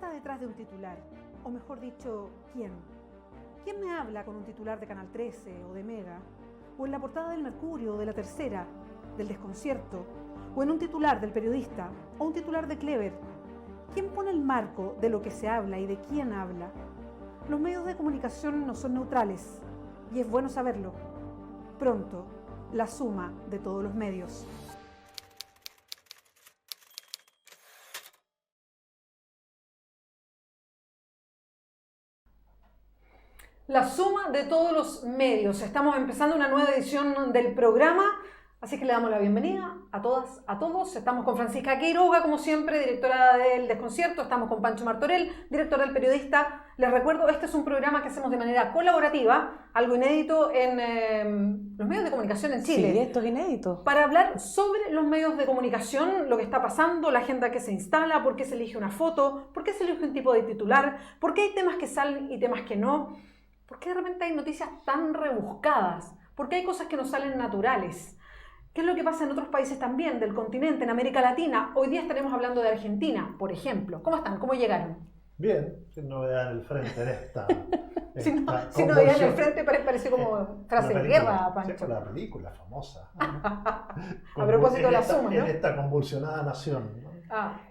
está detrás de un titular? O mejor dicho, ¿quién? ¿Quién me habla con un titular de Canal 13 o de Mega? ¿O en la portada del Mercurio o de La Tercera, del Desconcierto? ¿O en un titular del Periodista o un titular de Clever? ¿Quién pone el marco de lo que se habla y de quién habla? Los medios de comunicación no son neutrales y es bueno saberlo. Pronto, la suma de todos los medios. La suma de todos los medios. Estamos empezando una nueva edición del programa, así que le damos la bienvenida a todas, a todos. Estamos con Francisca Quiroga, como siempre, directora del Desconcierto. Estamos con Pancho Martorell, director del Periodista. Les recuerdo, este es un programa que hacemos de manera colaborativa, algo inédito en los medios de comunicación en Chile. Sí, esto es inédito. Para hablar sobre los medios de comunicación, lo que está pasando, la agenda que se instala, por qué se elige una foto, por qué se elige un tipo de titular, por qué hay temas que salen y temas que no. ¿Por qué de repente hay noticias tan rebuscadas? ¿Por qué hay cosas que no salen naturales? ¿Qué es lo que pasa en otros países también del continente, en América Latina? Hoy día estaremos hablando de Argentina, por ejemplo. ¿Cómo están? ¿Cómo llegaron? Bien, sin novedad en el frente en esta. Sin novedad en el frente parece como frase de guerra, Pancho. Sí, la película famosa. A propósito de la suma, ¿no? En esta convulsionada nación, ¿no?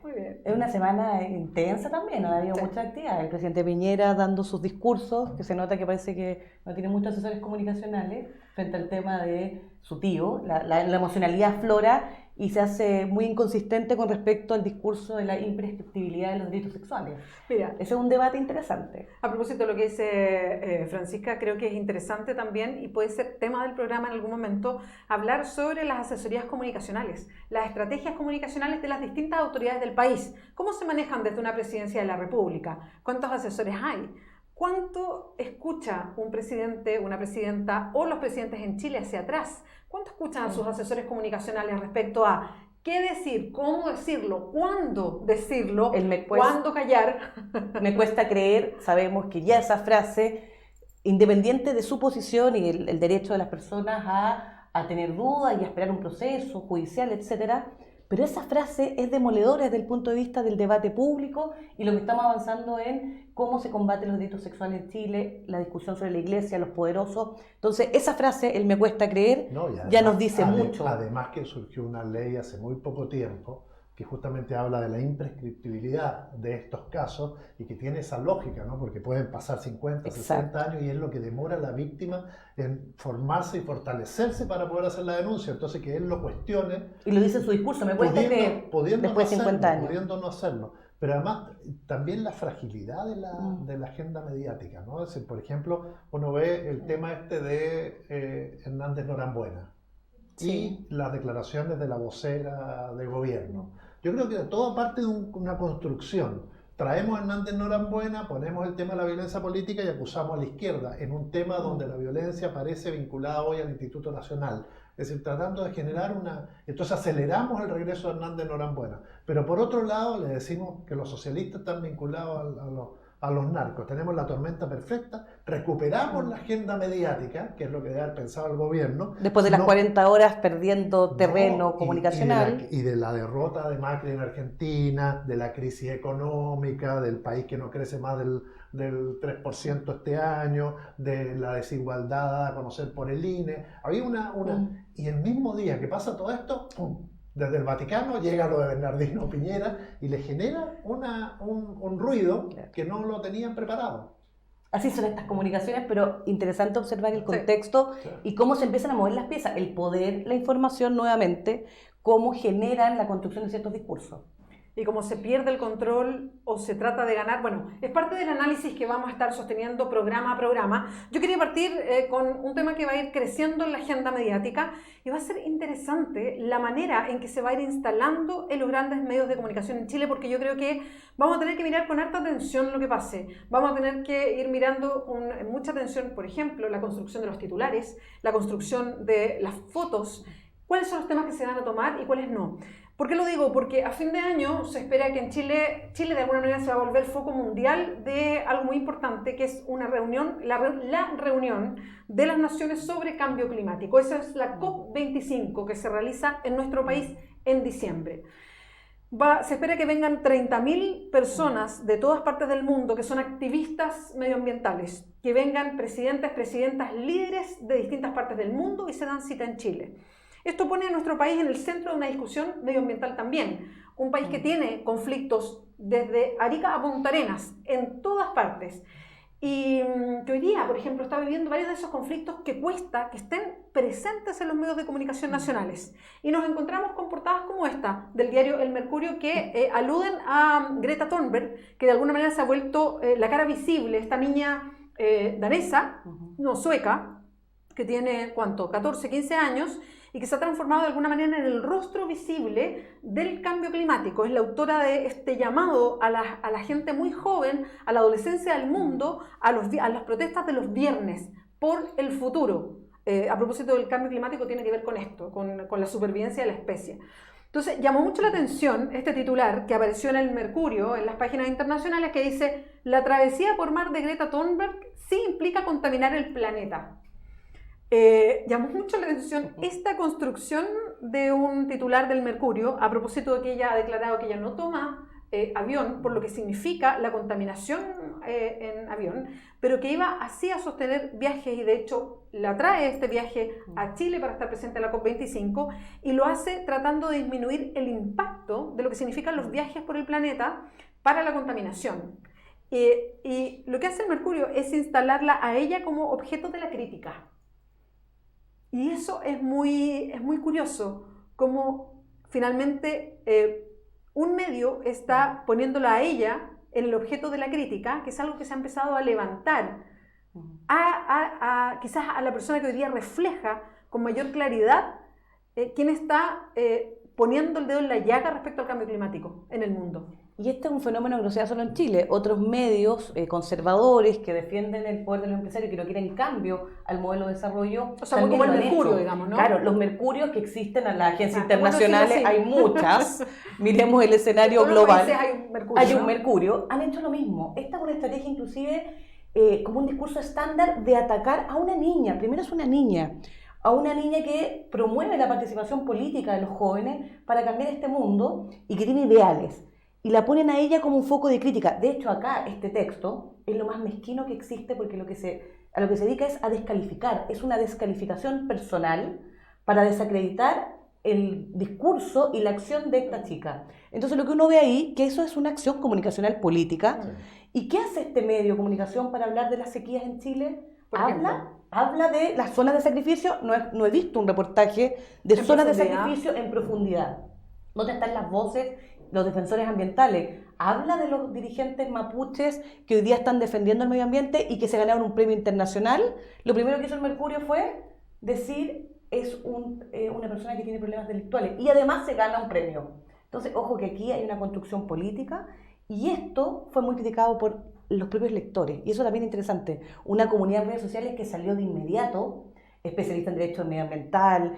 Muy bien. Es una semana intensa también, ¿no? Ha habido mucha actividad. El presidente Piñera dando sus discursos, que se nota que parece que no tiene muchos asesores comunicacionales frente al tema de su tío. La emocionalidad aflora y se hace muy inconsistente con respecto al discurso de la imprescriptibilidad de los delitos sexuales. Mira, ese es un debate interesante. A propósito de lo que dice Francisca, creo que es interesante también y puede ser tema del programa en algún momento hablar sobre las asesorías comunicacionales, las estrategias comunicacionales de las distintas autoridades del país. ¿Cómo se manejan desde una presidencia de la República? ¿Cuántos asesores hay? ¿Cuánto escucha un presidente, una presidenta o los presidentes en Chile hacia atrás? ¿Cuánto escuchan a sus asesores comunicacionales respecto a qué decir, cómo decirlo, cuándo decirlo, cuándo callar? Me cuesta creer, sabemos que ya esa frase, independiente de su posición y el derecho de las personas a tener dudas y a esperar un proceso judicial, etcétera, pero esa frase es demoledora desde el punto de vista del debate público y lo que estamos avanzando en cómo se combaten los delitos sexuales en Chile, la discusión sobre la iglesia, los poderosos. Entonces, esa frase, el me cuesta creer, además, ya nos dice mucho. Además que surgió una ley hace muy poco tiempo que justamente habla de la imprescriptibilidad de estos casos y que tiene esa lógica, ¿no? Porque pueden pasar 50, 60 años y es lo que demora a la víctima en formarse y fortalecerse para poder hacer la denuncia. Entonces que él lo cuestione. Y lo dice en su discurso, me cuesta creer, después de 50 años. Pudiendo no hacerlo. Pero además también la fragilidad de la agenda mediática, ¿no? Es decir, por ejemplo, uno ve el tema este de Hernández Norambuena. Sí. Y las declaraciones de la vocera de gobierno. Yo creo que todo parte de una construcción. Traemos a Hernández Norambuena, ponemos el tema de la violencia política y acusamos a la izquierda en un tema donde la violencia parece vinculada hoy al Instituto Nacional. Es decir, tratando de generar Entonces aceleramos el regreso de Hernández Norambuena. Pero por otro lado le decimos que los socialistas están vinculados a los narcos. Tenemos la tormenta perfecta, recuperamos la agenda mediática, que es lo que debe haber pensado el gobierno. Después de las 40 horas perdiendo terreno comunicacional. Y de la derrota de Macri en Argentina, de la crisis económica, del país que no crece más del 3% este año, de la desigualdad a conocer por el INE. Había Y el mismo día que pasa todo esto, ¡pum!, desde el Vaticano llega lo de Bernardino Piñera y le genera un ruido que no lo tenían preparado. Así son estas comunicaciones, pero interesante observar el contexto y cómo se empiezan a mover las piezas, el poder, la información nuevamente, cómo generan la construcción de ciertos discursos. Y cómo se pierde el control o se trata de ganar, bueno, es parte del análisis que vamos a estar sosteniendo programa a programa. Yo quería partir con un tema que va a ir creciendo en la agenda mediática y va a ser interesante la manera en que se va a ir instalando en los grandes medios de comunicación en Chile, porque yo creo que vamos a tener que mirar con harta atención lo que pase. Vamos a tener que ir mirando con mucha atención, por ejemplo, la construcción de los titulares, la construcción de las fotos, cuáles son los temas que se van a tomar y cuáles no. ¿Por qué lo digo? Porque a fin de año se espera que en Chile de alguna manera se va a volver foco mundial de algo muy importante, que es una reunión, la reunión de las naciones sobre cambio climático. Esa es la COP25 que se realiza en nuestro país en diciembre. Se espera que vengan 30.000 personas de todas partes del mundo que son activistas medioambientales, que vengan presidentes, presidentas, líderes de distintas partes del mundo y se dan cita en Chile. Esto pone a nuestro país en el centro de una discusión medioambiental también. Un país que tiene conflictos desde Arica a Punta Arenas, en todas partes. Y que hoy día, por ejemplo, está viviendo varios de esos conflictos que cuesta que estén presentes en los medios de comunicación nacionales. Y nos encontramos con portadas como esta, del diario El Mercurio, que aluden a Greta Thunberg, que de alguna manera se ha vuelto la cara visible, esta niña danesa, no, sueca, que tiene, ¿cuánto?, 14, 15 años, y que se ha transformado de alguna manera en el rostro visible del cambio climático. Es la autora de este llamado a la gente muy joven, a la adolescencia del mundo, a las protestas de los viernes por el futuro. A propósito del cambio climático, tiene que ver con esto, con la supervivencia de la especie. Entonces, llamó mucho la atención este titular que apareció en el Mercurio, en las páginas internacionales, que dice: la travesía por mar de Greta Thunberg sí implica contaminar el planeta. Llamó mucho la atención esta construcción de un titular del Mercurio, a propósito de que ella ha declarado que ella no toma avión, por lo que significa la contaminación en avión, pero que iba así a sostener viajes, y de hecho la trae este viaje a Chile para estar presente en la COP25, y lo hace tratando de disminuir el impacto de lo que significan los viajes por el planeta para la contaminación. Y lo que hace el Mercurio es instalarla a ella como objeto de la crítica. Y eso es muy curioso, como finalmente un medio está poniéndola a ella en el objeto de la crítica, que es algo que se ha empezado a levantar quizás a la persona que hoy día refleja con mayor claridad quién está poniendo el dedo en la llaga respecto al cambio climático en el mundo. Y este es un fenómeno que no se da solo en Chile. Otros medios conservadores que defienden el poder de los empresarios, que no quieren cambio al modelo de desarrollo, o sea, como el Mercurio, digamos, ¿no? Claro, los Mercurios que existen en las agencias internacionales, hay muchas. Miremos el escenario global. Hay un Mercurio. Han hecho lo mismo. Esta es una estrategia inclusive como un discurso estándar de atacar a una niña. Primero es una niña que promueve la participación política de los jóvenes para cambiar este mundo y que tiene ideales. Y la ponen a ella como un foco de crítica. De hecho, acá este texto es lo más mezquino que existe, porque a lo que se dedica es a descalificar. Es una descalificación personal para desacreditar el discurso y la acción de esta chica. Entonces lo que uno ve ahí, que eso es una acción comunicacional política. ¿Y qué hace este medio de comunicación para hablar de las sequías en Chile? Habla de las zonas de sacrificio. No he visto un reportaje de zonas de sacrificio en profundidad. ¿Dónde están las voces? Los defensores ambientales. Habla de los dirigentes mapuches que hoy día están defendiendo el medio ambiente y que se ganaron un premio internacional. Lo primero que hizo el Mercurio fue decir: es una persona que tiene problemas delictuales y además se gana un premio. Entonces, ojo que aquí hay una construcción política, y esto fue muy criticado por los propios lectores, y eso también es interesante. Una comunidad de redes sociales que salió de inmediato, especialista en derecho medioambiental,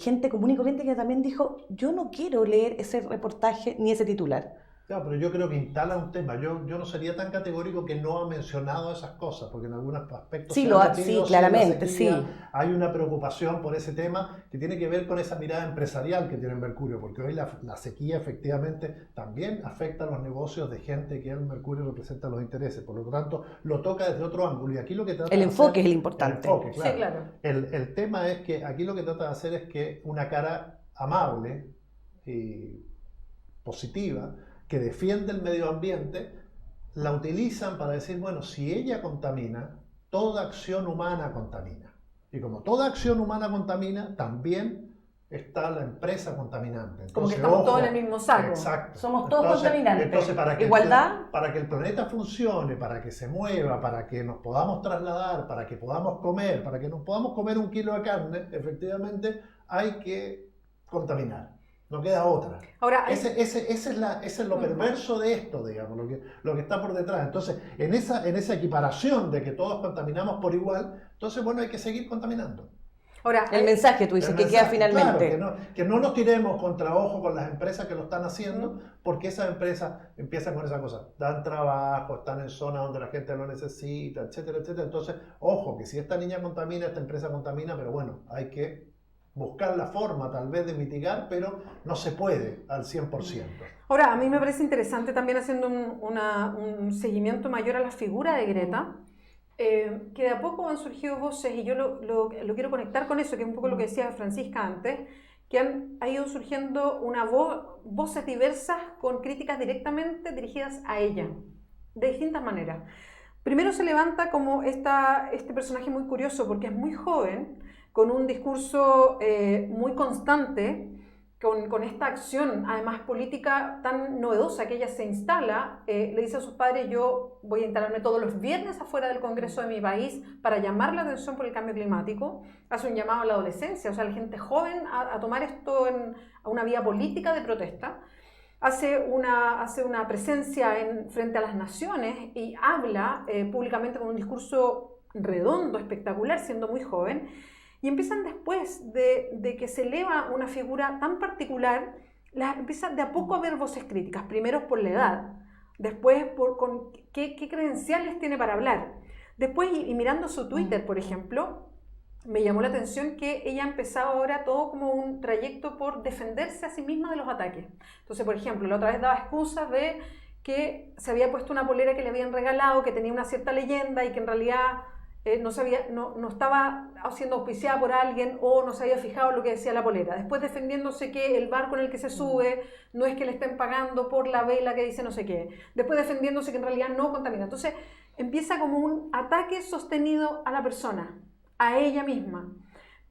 gente común y corriente que también dijo: yo no quiero leer ese reportaje ni ese titular. Claro, pero yo creo que instala un tema. Yo no sería tan categórico que no ha mencionado esas cosas, porque en algunos aspectos sí, claramente, sí. Hay una preocupación por ese tema que tiene que ver con esa mirada empresarial que tiene el Mercurio, porque hoy la sequía efectivamente también afecta a los negocios de gente que el Mercurio representa los intereses. Por lo tanto, lo toca desde otro ángulo. Y aquí lo que trata el enfoque es el importante. El enfoque, claro. Sí, claro. El tema es que aquí lo que trata de hacer es que una cara amable y positiva, que defiende el medio ambiente, la utilizan para decir: bueno, si ella contamina, toda acción humana contamina. Y como toda acción humana contamina, también está la empresa contaminante. Entonces, como que estamos todos en el mismo saco. Exacto. Somos todos contaminantes. Entonces, igualdad. Para que el planeta funcione, para que se mueva, para que nos podamos trasladar, para que podamos comer, para que nos podamos comer 1 kilo de carne, efectivamente hay que contaminar. No queda otra. Ahora, ese es lo perverso de esto, digamos, lo que está por detrás. Entonces, en esa equiparación de que todos contaminamos por igual, entonces, bueno, hay que seguir contaminando. Ahora, el mensaje, tú dices, que queda finalmente. Claro, que no nos tiremos contra ojo con las empresas que lo están haciendo, porque esas empresas empiezan con esa cosa. Dan trabajo, están en zonas donde la gente lo necesita, etcétera, etcétera. Entonces, ojo, que si esta niña contamina, esta empresa contamina, pero bueno, hay que buscar la forma tal vez de mitigar, pero no se puede al 100%. Ahora, a mí me parece interesante también haciendo un seguimiento mayor a la figura de Greta, que de a poco han surgido voces, y yo lo quiero conectar con eso, que es un poco lo que decía Francisca antes, que ha ido surgiendo voces diversas con críticas directamente dirigidas a ella, de distintas maneras. Primero se levanta como este personaje muy curioso, porque es muy joven, con un discurso muy constante, con esta acción, además política tan novedosa que ella se instala, le dice a sus padres: yo voy a instalarme todos los viernes afuera del Congreso de mi país para llamar la atención por el cambio climático. Hace un llamado a la adolescencia, o sea, a la gente joven a tomar esto a una vía política de protesta. Hace una presencia frente a las naciones y habla públicamente con un discurso redondo, espectacular, siendo muy joven. Y empiezan después de que se eleva una figura tan particular, empieza de a poco a haber voces críticas, primero por la edad, después con qué credenciales tiene para hablar. Después, y mirando su Twitter, por ejemplo, me llamó la atención que ella ha empezado ahora todo como un trayecto por defenderse a sí misma de los ataques. Entonces, por ejemplo, la otra vez daba excusas de que se había puesto una polera que le habían regalado, que tenía una cierta leyenda y que en realidad no estaba siendo auspiciada por alguien, o no se había fijado en lo que decía la polera. Después defendiéndose que el barco en el que se sube no es que le estén pagando por la vela que dice no sé qué. Después defendiéndose que en realidad no contamina. Entonces empieza como un ataque sostenido a la persona, a ella misma,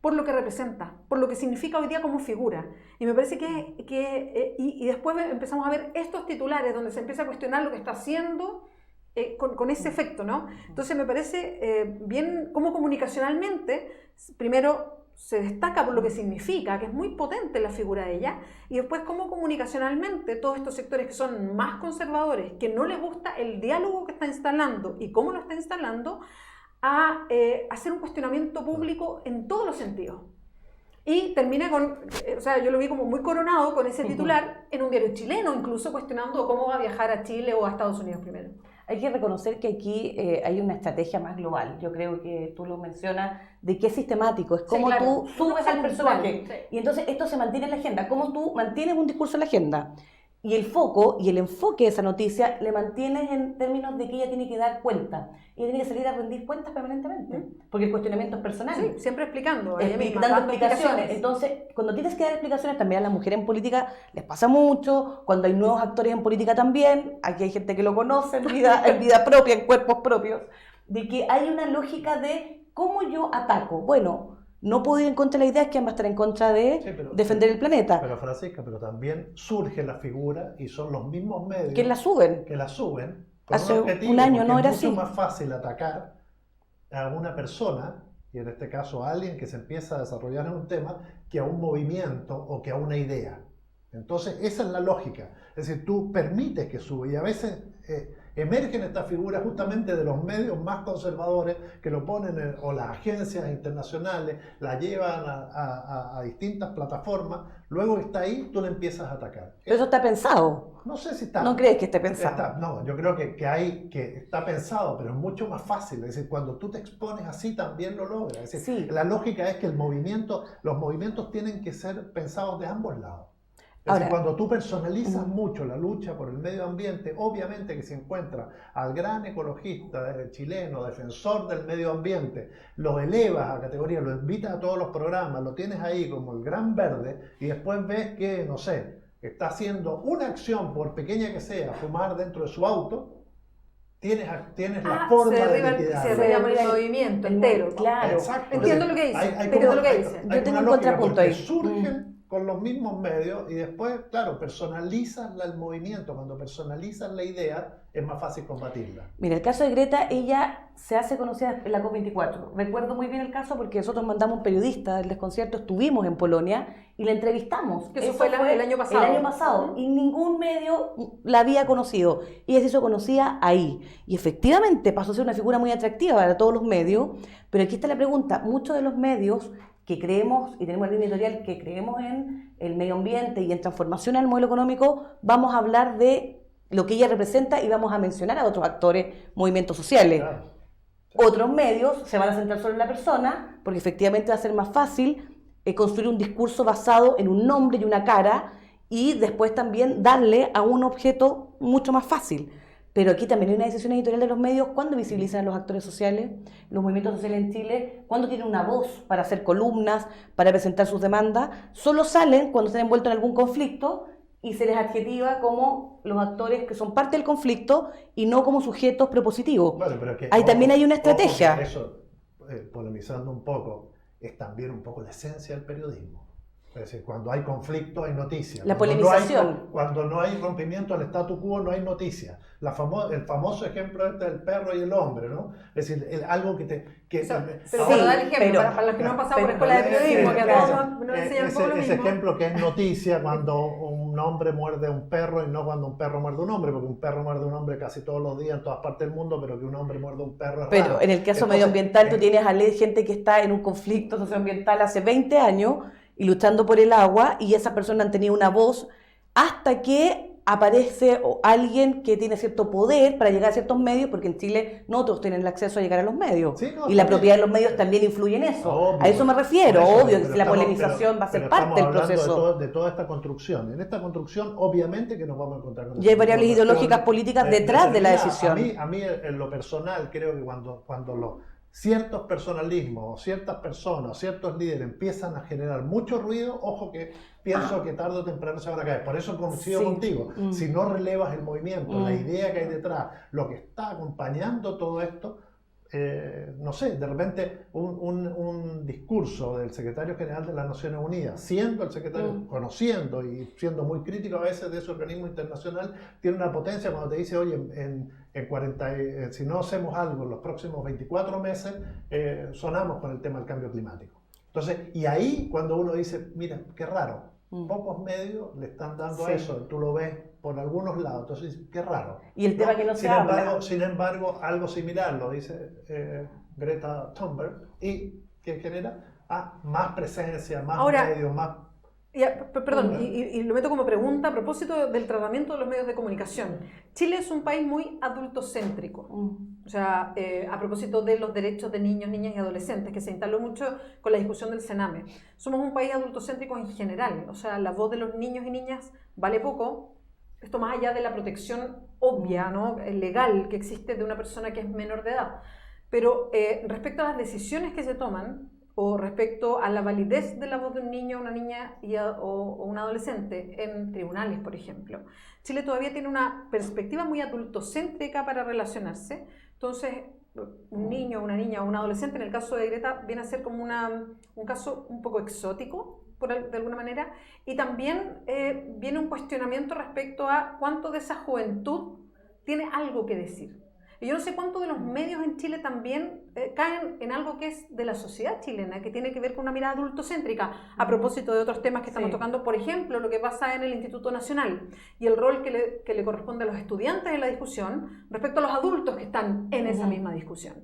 por lo que representa, por lo que significa hoy día como figura. Y me parece y después empezamos a ver estos titulares donde se empieza a cuestionar lo que está haciendo con ese efecto, ¿no? Entonces me parece bien cómo comunicacionalmente, primero se destaca por lo que significa, que es muy potente la figura de ella, y después cómo comunicacionalmente todos estos sectores que son más conservadores, que no les gusta el diálogo que está instalando y cómo lo está instalando, a hacer un cuestionamiento público en todos los sentidos. Y termina o sea, yo lo vi como muy coronado con ese titular en un diario chileno, incluso cuestionando cómo va a viajar a Chile o a Estados Unidos primero. Hay que reconocer que aquí hay una estrategia más global. Yo creo que tú lo mencionas, de que es sistemático, es como tú subes al personaje. Sí. Y entonces esto se mantiene en la agenda, como tú mantienes un discurso en la agenda. Y el foco y el enfoque de esa noticia le mantienes en términos de que ella tiene que dar cuenta. Ella tiene que salir a rendir cuentas permanentemente, porque el cuestionamiento es personal. Sí, siempre explicando. Dando explicaciones. Entonces, cuando tienes que dar explicaciones, también a las mujeres en política les pasa mucho, cuando hay nuevos actores en política también, aquí hay gente que lo conoce en vida propia, en cuerpos propios, de que hay una lógica de cómo yo ataco. Bueno, no puedo ir en contra de la idea, es que va a estar en contra de defender el planeta. Pero Francisca, también surge la figura y son los mismos medios que la suben. Hace un año no era así. Es mucho más fácil atacar a una persona, y en este caso a alguien que se empieza a desarrollar en un tema, que a un movimiento o que a una idea. Entonces esa es la lógica. Es decir, tú permites que suba, y a veces emergen estas figuras justamente de los medios más conservadores que lo ponen, o las agencias internacionales la llevan a distintas plataformas, luego está ahí, tú le empiezas a atacar. Pero eso está pensado. No sé si está. ¿No crees que esté pensado? No, yo creo que está pensado, pero es mucho más fácil. Es decir, cuando tú te expones así también lo logras. Es decir, la lógica es que los movimientos tienen que ser pensados de ambos lados. Ahora, cuando tú personalizas mucho la lucha por el medio ambiente, obviamente que se encuentra al gran ecologista chileno, defensor del medio ambiente, lo elevas a categoría, lo invitas a todos los programas, lo tienes ahí como el gran verde, y después ves que, no sé, está haciendo una acción, por pequeña que sea, fumar dentro de su auto, tienes la forma de liquidar. Se reabre el movimiento entero. Claro. Exacto. Entiendo lo que dice. Yo tengo un contrapunto ahí. Surgen con los mismos medios y después, claro, personalizas el movimiento. Cuando personalizas la idea, es más fácil combatirla. Mira, el caso de Greta, ella se hace conocida en la COP24. Recuerdo muy bien el caso porque nosotros mandamos un periodista del desconcierto, estuvimos en Polonia y la entrevistamos. Eso fue el año pasado. El año pasado. Y ningún medio la había conocido. Ella se hizo conocida ahí. Y efectivamente pasó a ser una figura muy atractiva para todos los medios. Pero aquí está la pregunta. Muchos de los medios que creemos, y tenemos una línea editorial que creemos en el medio ambiente y en transformación al modelo económico, vamos a hablar de lo que ella representa y vamos a mencionar a otros actores, movimientos sociales. Claro. Otros medios se van a centrar solo en la persona, porque efectivamente va a ser más fácil construir un discurso basado en un nombre y una cara, y después también darle a un objeto mucho más fácil. Pero aquí también hay una decisión editorial de los medios. ¿Cuándo visibilizan a los actores sociales, los movimientos sociales en Chile? ¿Cuándo tienen una voz para hacer columnas, para presentar sus demandas? Solo salen cuando están envueltos en algún conflicto y se les adjetiva como los actores que son parte del conflicto y no como sujetos propositivos. Bueno, pero que, ahí también hay una estrategia. Que eso, polemizando un poco, es también un poco la esencia del periodismo. Es decir, cuando hay conflicto hay noticias. La polemización. Cuando no hay rompimiento del statu quo no hay noticias. El famoso ejemplo del perro y el hombre, ¿no? Es decir, algo que te... Pero dar ejemplo, para los que no han pasado por escuela de periodismo, que a todos nos enseñan un poco lo mismo. Ese ejemplo que es noticia cuando un hombre muerde a un perro y no cuando un perro muerde a un hombre, porque un perro muerde a un hombre casi todos los días en todas partes del mundo, pero que un hombre muerde a un perro es raro. Pero en el caso medioambiental tú tienes a gente que está en un conflicto socioambiental hace 20 años y luchando por el agua, y esas personas han tenido una voz hasta que aparece alguien que tiene cierto poder para llegar a ciertos medios, porque en Chile no todos tienen el acceso a llegar a los medios. Sí, no, y la propiedad de los medios también influye en eso. Obvio, a eso me refiero, eso, obvio, que la polemización va a ser parte del proceso. De toda esta construcción. En esta construcción, obviamente que nos vamos a encontrar con... Y hay variables ideológicas políticas detrás de la decisión. A mí, en lo personal, creo que cuando ciertos personalismos, ciertas personas, ciertos líderes empiezan a generar mucho ruido, ojo que pienso que tarde o temprano se van a caer. Por eso coincido contigo. Si no relevas el movimiento, la idea que hay detrás, lo que está acompañando todo esto, no sé, de repente un discurso del secretario general de las Naciones Unidas, siendo el secretario, conociendo y siendo muy crítico a veces de ese organismo internacional, tiene una potencia cuando te dice, oye, si no hacemos algo en los próximos 24 meses, sonamos con el tema del cambio climático. Entonces, y ahí cuando uno dice, mira, qué raro, pocos medios le están dando a eso, tú lo ves por algunos lados, entonces qué raro. Y el tema que no se habla. Sin embargo, algo similar lo dice Greta Thunberg, y que genera más presencia, más medios, más... Perdón, y lo meto como pregunta a propósito del tratamiento de los medios de comunicación. Chile es un país muy adultocéntrico. O sea, a propósito de los derechos de niños, niñas y adolescentes, que se instaló mucho con la discusión del Sename. Somos un país adultocéntrico en general. O sea, la voz de los niños y niñas vale poco. Esto más allá de la protección obvia, ¿no?, legal que existe de una persona que es menor de edad. Pero respecto a las decisiones que se toman, o respecto a la validez de la voz de un niño, una niña o un adolescente en tribunales, por ejemplo, Chile todavía tiene una perspectiva muy adultocéntrica para relacionarse. Entonces, un niño, una niña o un adolescente, en el caso de Greta, viene a ser como un caso un poco exótico, de alguna manera, y también viene un cuestionamiento respecto a cuánto de esa juventud tiene algo que decir. Y yo no sé cuánto de los medios en Chile también caen en algo que es de la sociedad chilena, que tiene que ver con una mirada adultocéntrica, a propósito de otros temas que estamos tocando, por ejemplo, lo que pasa en el Instituto Nacional y el rol que le corresponde a los estudiantes en la discusión respecto a los adultos que están en esa misma discusión.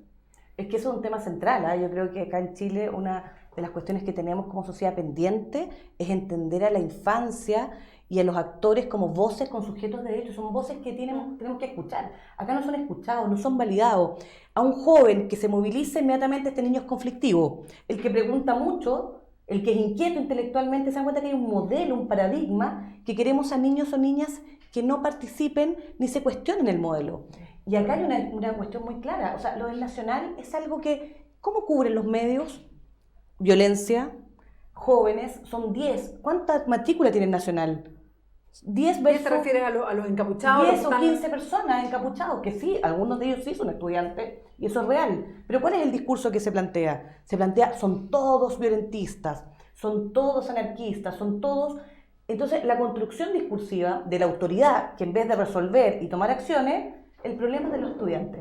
Es que eso es un tema central, ¿eh? Yo creo que acá en Chile una de las cuestiones que tenemos como sociedad pendiente es entender a la infancia y a los actores como voces con sujetos de derechos. Son voces que tenemos que escuchar. Acá no son escuchados, no son validados. A un joven que se moviliza inmediatamente, este niño es conflictivo. El que pregunta mucho, el que es inquieto intelectualmente, se da cuenta que hay un modelo, un paradigma, que queremos a niños o niñas que no participen ni se cuestionen el modelo. Y acá hay una cuestión muy clara. O sea, lo del nacional es algo que, ¿cómo cubren los medios? Violencia, jóvenes, son 10. ¿Cuánta matrícula tiene el nacional? 10 versus... ¿Qué te refieres a los encapuchados? 10 o 15 personas encapuchados, que sí, algunos de ellos sí son estudiantes, y eso es real. Pero ¿cuál es el discurso que se plantea? Se plantea, son todos violentistas, son todos anarquistas, son todos... Entonces, la construcción discursiva de la autoridad, que en vez de resolver y tomar acciones, el problema es de los estudiantes.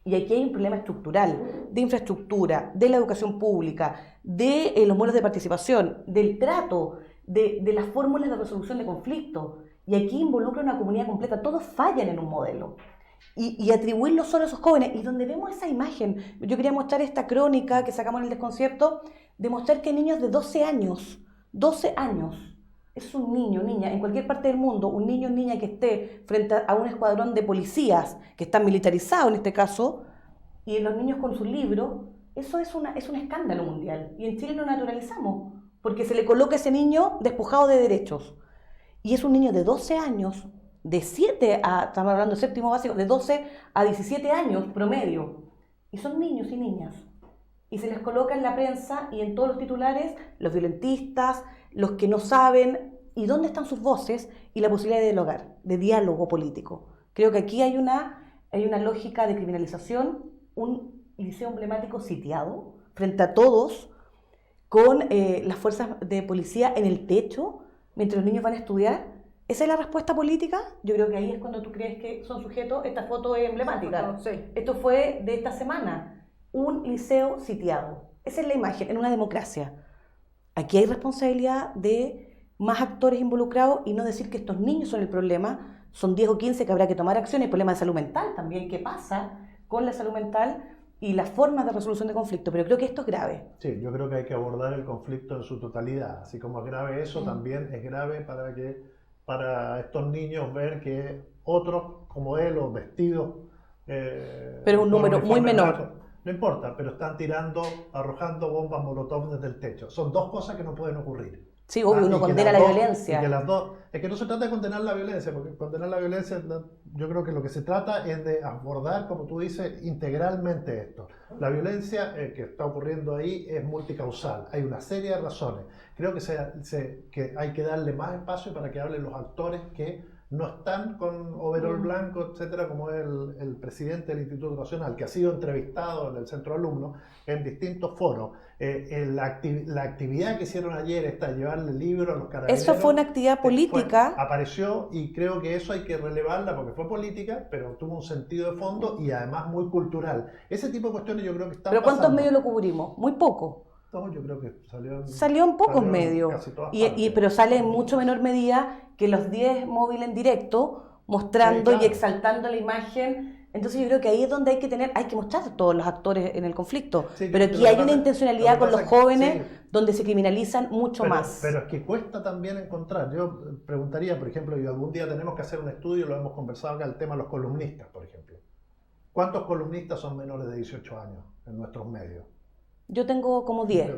Y aquí hay un problema estructural, de infraestructura, de la educación pública, de los modelos de participación, del trato, de las fórmulas de resolución de conflictos. Y aquí involucra una comunidad completa. Todos fallan en un modelo. Y atribuirlo solo a esos jóvenes. Y donde vemos esa imagen, yo quería mostrar esta crónica que sacamos en el desconcierto, de mostrar que niños de 12 años, es un niño, niña, en cualquier parte del mundo, un niño o niña que esté frente a un escuadrón de policías que están militarizados en este caso, y los niños con sus libros, eso es un escándalo mundial. Y en Chile lo naturalizamos. porque se le coloca a ese niño despojado de derechos. Y es un niño de 12 años, de 7 a, estamos hablando de séptimo básico, de 12 a 17 años promedio. Y son niños y niñas. Y se les coloca en la prensa y en todos los titulares los violentistas, los que no saben, y dónde están sus voces y la posibilidad de dialogar, de diálogo político. Creo que aquí hay una lógica de criminalización, un liceo emblemático sitiado frente a todos, con las fuerzas de policía en el techo, mientras los niños van a estudiar. ¿Esa es la respuesta política? Yo creo que ahí es cuando tú crees que son sujetos. Esta foto es emblemática. Sí. Esto fue de esta semana, un liceo sitiado. Esa es la imagen en una democracia. Aquí hay responsabilidad de más actores involucrados y no decir que estos niños son el problema. Son 10 o 15 que habrá que tomar acción. El problema de salud mental también, ¿qué pasa con la salud mental y las formas de resolución de conflicto? Pero creo que esto es grave. Sí, yo creo que hay que abordar el conflicto en su totalidad. Así como es grave eso, también es grave para estos niños ver que otros como él, o vestidos... pero un número muy menor. No importa, pero están arrojando bombas molotov desde el techo. Son dos cosas que no pueden ocurrir. Sí, obvio, uno condena la violencia. Y que las dos, es que no se trata de condenar la violencia, porque condenar la violencia, yo creo que lo que se trata es de abordar, como tú dices, integralmente esto. La violencia que está ocurriendo ahí es multicausal, hay una serie de razones. Creo que hay que darle más espacio para que hablen los actores que no están con overol blanco, etcétera, como es el presidente del Instituto Nacional, que ha sido entrevistado en el Centro Alumno en distintos foros. La actividad que hicieron ayer, llevarle libros a los carabineros. Eso fue una actividad política. Apareció, y creo que eso hay que relevarla porque fue política, pero tuvo un sentido de fondo y además muy cultural. Ese tipo de cuestiones yo creo que están ¿Pero cuántos pasando. medios lo cubrimos? Muy poco. No, yo creo que salió en pocos medios, casi todas pero sale en mucho menor medida que los 10 móviles en directo, mostrando sí, claro, y exaltando la imagen. Entonces yo creo que ahí es donde hay que mostrar a todos los actores en el conflicto. Sí, pero aquí hay una intencionalidad con los jóvenes, sí, donde se criminalizan mucho más. Pero es que cuesta también encontrar. Yo preguntaría, por ejemplo, y algún día tenemos que hacer un estudio, lo hemos conversado acá, el tema de los columnistas, por ejemplo. ¿Cuántos columnistas son menores de 18 años en nuestros medios? Yo tengo como 10.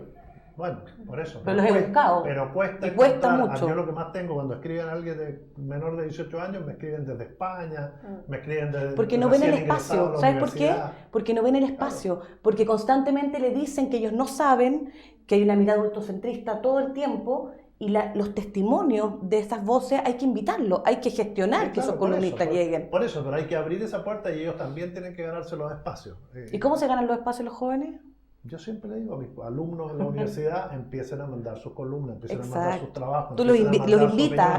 Bueno, por eso. Pero los he buscado. Pero cuesta mucho. Yo lo que más tengo cuando escriben a alguien de menor de 18 años, me escriben desde España, me escriben desde... Porque no ven el espacio. ¿Sabes por qué? Porque no ven el espacio. Claro. Porque constantemente le dicen que ellos no saben, que hay una mirada adultocentrista todo el tiempo, y los testimonios de esas voces hay que invitarlos, hay que gestionar, sí, que esos columnistas lleguen. Por eso, pero hay que abrir esa puerta y ellos también tienen que ganarse los espacios. ¿Y cómo se ganan los espacios los jóvenes? Yo siempre le digo a mis alumnos en la universidad, empiecen a mandar sus columnas, empiecen a mandar sus trabajos. Tú los invitas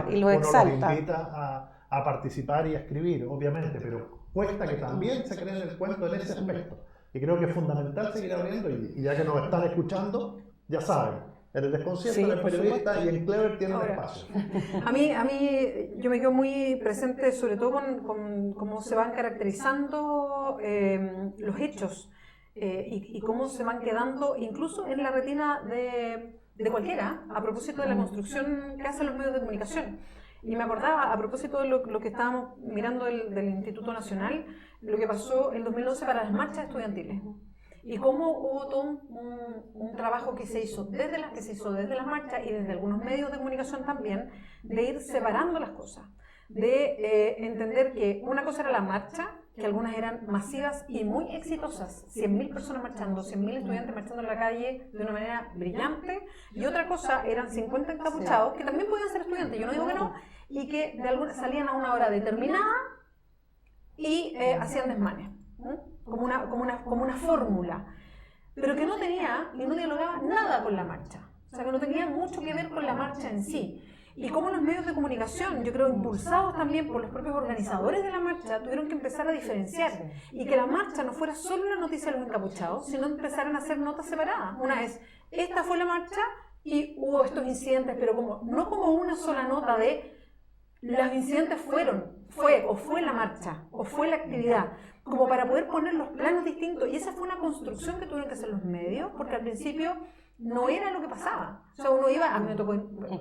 y los exaltas. Uno los invita a participar y a escribir, obviamente, pero cuesta que también se creen el cuento en ese aspecto. Y creo que es fundamental seguir abriendo, y ya que nos están escuchando, ya saben, en el Desconcierto, en el Periodista y en Clever tienen espacio. A mí, yo me quedo muy presente, sobre todo con cómo se van caracterizando los hechos. Y cómo se van quedando incluso en la retina de cualquiera, a propósito de la construcción que hacen los medios de comunicación. Y me acordaba, a propósito de lo que estábamos mirando del Instituto Nacional, lo que pasó en 2011 para las marchas estudiantiles. Y cómo hubo todo un trabajo que se hizo desde las marchas y desde algunos medios de comunicación también, de ir separando las cosas. De entender que una cosa era la marcha, que algunas eran masivas y muy exitosas, 100.000 personas marchando, 100.000 estudiantes marchando en la calle de una manera brillante, y otra cosa eran 50 encapuchados, que también podían ser estudiantes, yo no digo que no, y que salían a una hora determinada y hacían desmanes, como una fórmula, pero que no tenía y no dialogaba nada con la marcha, o sea que no tenía mucho que ver con la marcha en sí. Y cómo los medios de comunicación, yo creo impulsados también por los propios organizadores de la marcha, tuvieron que empezar a diferenciar y que la marcha no fuera solo una noticia de los encapuchados, sino empezaran a hacer notas separadas. Una es, esta fue la marcha y hubo estos incidentes, pero no como una sola nota de los incidentes fue la marcha, o fue la actividad, como para poder poner los planos distintos. Y esa fue una construcción que tuvieron que hacer los medios, porque al principio no era lo que pasaba. O sea, uno iba, a mí me tocó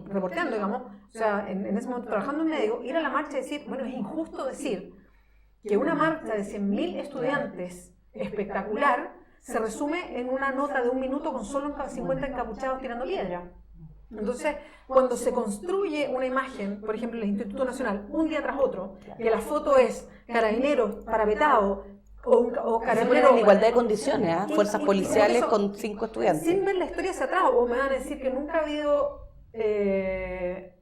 reporteando, digamos, o sea, en ese momento trabajando en medio, ir a la marcha y decir, bueno, es injusto decir que una marcha de 100.000 estudiantes espectacular se resume en una nota de 1 minuto con solo 50 encapuchados tirando piedra. Entonces, cuando se construye una imagen, por ejemplo, en el Instituto Nacional, un día tras otro, que la foto es carabineros parapetado o carabineros en igualdad de condiciones, fuerzas policiales eso, con 5 estudiantes. Sin ver la historia hacia atrás, o me van a decir que nunca ha habido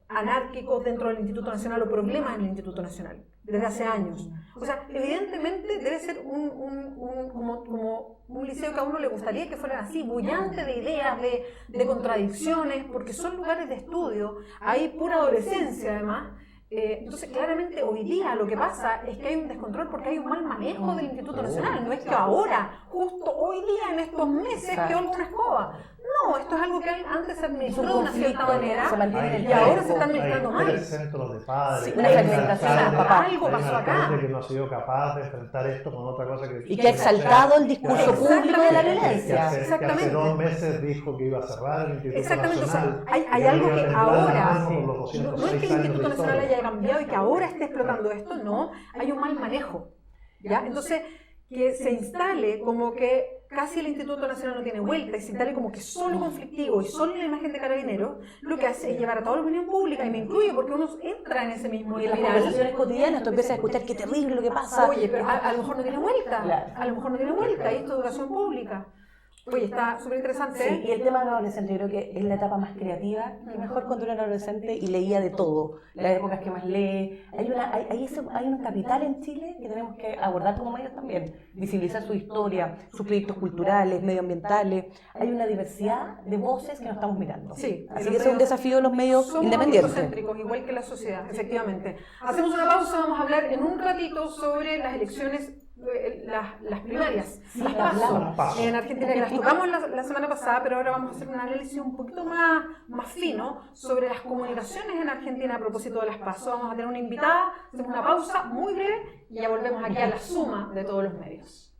anárquicos dentro del Instituto Nacional o problemas en el Instituto Nacional, desde hace años. O sea, evidentemente debe ser como un liceo que a uno le gustaría que fuera así, bullante de ideas, de contradicciones, porque son lugares de estudio, hay pura adolescencia además. Entonces, claramente hoy día lo que pasa es que hay un descontrol porque hay un mal manejo del Instituto Nacional. No es que ahora, justo hoy día, en estos meses, quedó alguna escoba. No, esto es algo que antes se administró de una cierta manera y ahora se está administrando mal. Hay centros de padres, una fragmentación del papá. Algo pasó acá. Que no ha sido capaz de enfrentar esto con otra cosa que... Y que ha exaltado el discurso público de la violencia. Exactamente. Que hace 2 meses dijo que iba a cerrar el Instituto Nacional. O sea, hay algo que ahora... No es que el Instituto Nacional haya cambiado y que ahora esté explotando esto, no. Hay un mal manejo. ¿Ya? Entonces, que se instale como que casi el Instituto Nacional no tiene vuelta y se instale como que solo conflictivo y solo la imagen de Carabineros, lo que hace es llevar a toda la opinión pública, y me incluye porque uno entra en ese mismo y en las conversaciones cotidianas tú empiezas a escuchar qué terrible lo que pasa. Oye, pero a lo mejor no tiene vuelta, claro. A lo mejor no tiene vuelta, y esto es educación pública. Oye, está súper interesante. Sí, y el tema del adolescente, yo creo que es la etapa más creativa, que mejor cuando era adolescente y leía de todo, las épocas que más lee. Hay un capital en Chile que tenemos que abordar como medios también, visibilizar su historia, sus proyectos culturales, medioambientales. Hay una diversidad de voces que nos estamos mirando. Sí, así que ese es un desafío de los medios independientes. Somos igual que la sociedad, efectivamente. Hacemos una pausa, vamos a hablar en un ratito sobre las elecciones, las primarias, las PASO en Argentina, que las tocamos la semana pasada, pero ahora vamos a hacer un análisis un poquito más fino sobre las comunicaciones en Argentina a propósito de las PASO. Vamos a tener una invitada, hacemos una pausa muy breve y ya volvemos aquí a la suma de todos los medios.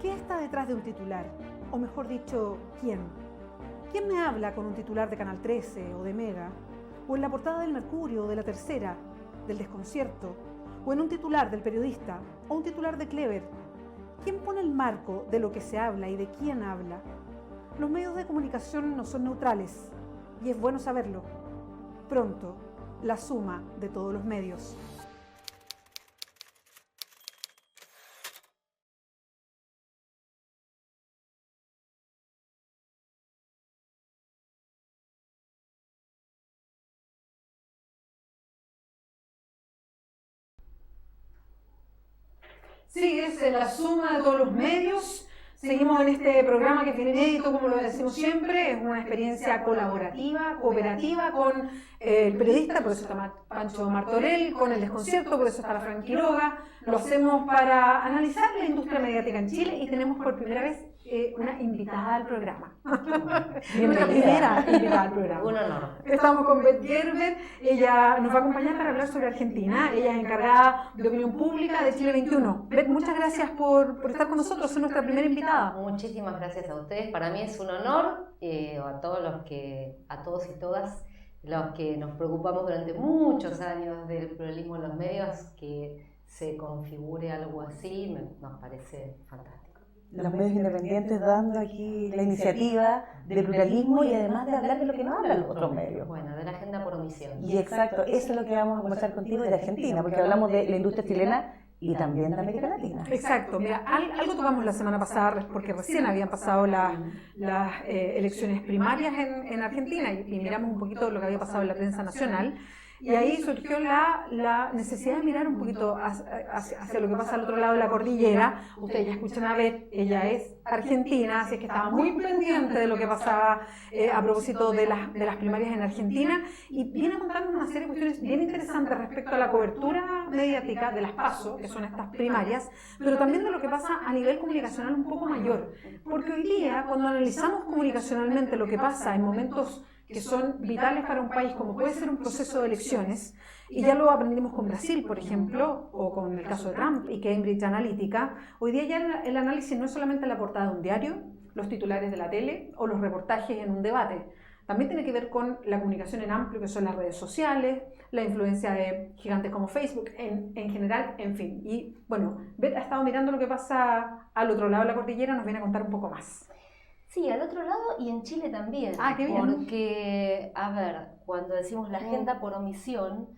¿Qué está detrás de un titular? O mejor dicho, ¿quién? ¿Quién me habla con un titular de Canal 13 o de Mega? ¿O en la portada del Mercurio o de La Tercera, del Desconcierto? ¿O en un titular del Periodista o un titular de Clever? ¿Quién pone el marco de lo que se habla y de quién habla? Los medios de comunicación no son neutrales y es bueno saberlo. Pronto, la suma de todos los medios. Sí, es la suma de todos los medios. Seguimos en este programa que es bien inédito, como lo decimos siempre. Es una experiencia colaborativa, cooperativa con el periodista, por eso está Pancho Martorell, con el Desconcierto, por eso está la Fran Quiroga. Lo hacemos para analizar la industria mediática en Chile y tenemos por primera vez una invitada al programa. Nuestra primera invitada al programa. Un honor. Estamos con Beth Gerber, ella nos va a acompañar para hablar sobre Argentina. Ella es encargada de opinión pública de Chile 21. Beth, muchas gracias por estar con nosotros, es nuestra primera invitada. Muchísimas gracias a ustedes. Para mí es un honor, a todos y todas los que nos preocupamos durante muchos años del pluralismo en los medios, que se configure algo así, nos parece fantástico. Los medios independientes dando aquí la iniciativa de pluralismo y además de hablar de lo que no hablan los otros medios. Bueno, de la agenda por omisión. Y exacto, eso es lo que vamos a conversar contigo de Argentina, porque hablamos de la industria chilena y también de América Latina. Exacto, mira, algo tocamos la semana pasada, porque recién habían pasado las elecciones primarias en Argentina y miramos un poquito lo que había pasado en la prensa nacional. Y ahí surgió la necesidad de mirar un poquito hacia lo que pasa al otro lado de la cordillera. Ustedes ya escuchan a Beth, ella es argentina, así que estaba muy pendiente de lo que pasaba a propósito de las primarias en Argentina, y viene a contarnos una serie de cuestiones bien interesantes respecto a la cobertura mediática de las PASO, que son estas primarias, pero también de lo que pasa a nivel comunicacional un poco mayor. Porque hoy día, cuando analizamos comunicacionalmente lo que pasa en momentos que son vitales para un país, como puede ser un proceso de elecciones, y ya lo aprendimos con Brasil, por ejemplo, o con el caso de Trump y Cambridge Analytica. Hoy día ya el análisis no es solamente la portada de un diario, los titulares de la tele o los reportajes en un debate. también tiene que ver con la comunicación en amplio, que son las redes sociales, la influencia de gigantes como Facebook, en general, en fin. Y bueno, Beth ha estado mirando lo que pasa al otro lado de la cordillera, nos viene a contar un poco más. Sí, al otro lado y en Chile también. Ah, qué bien. Porque, a ver, cuando decimos la agenda por omisión,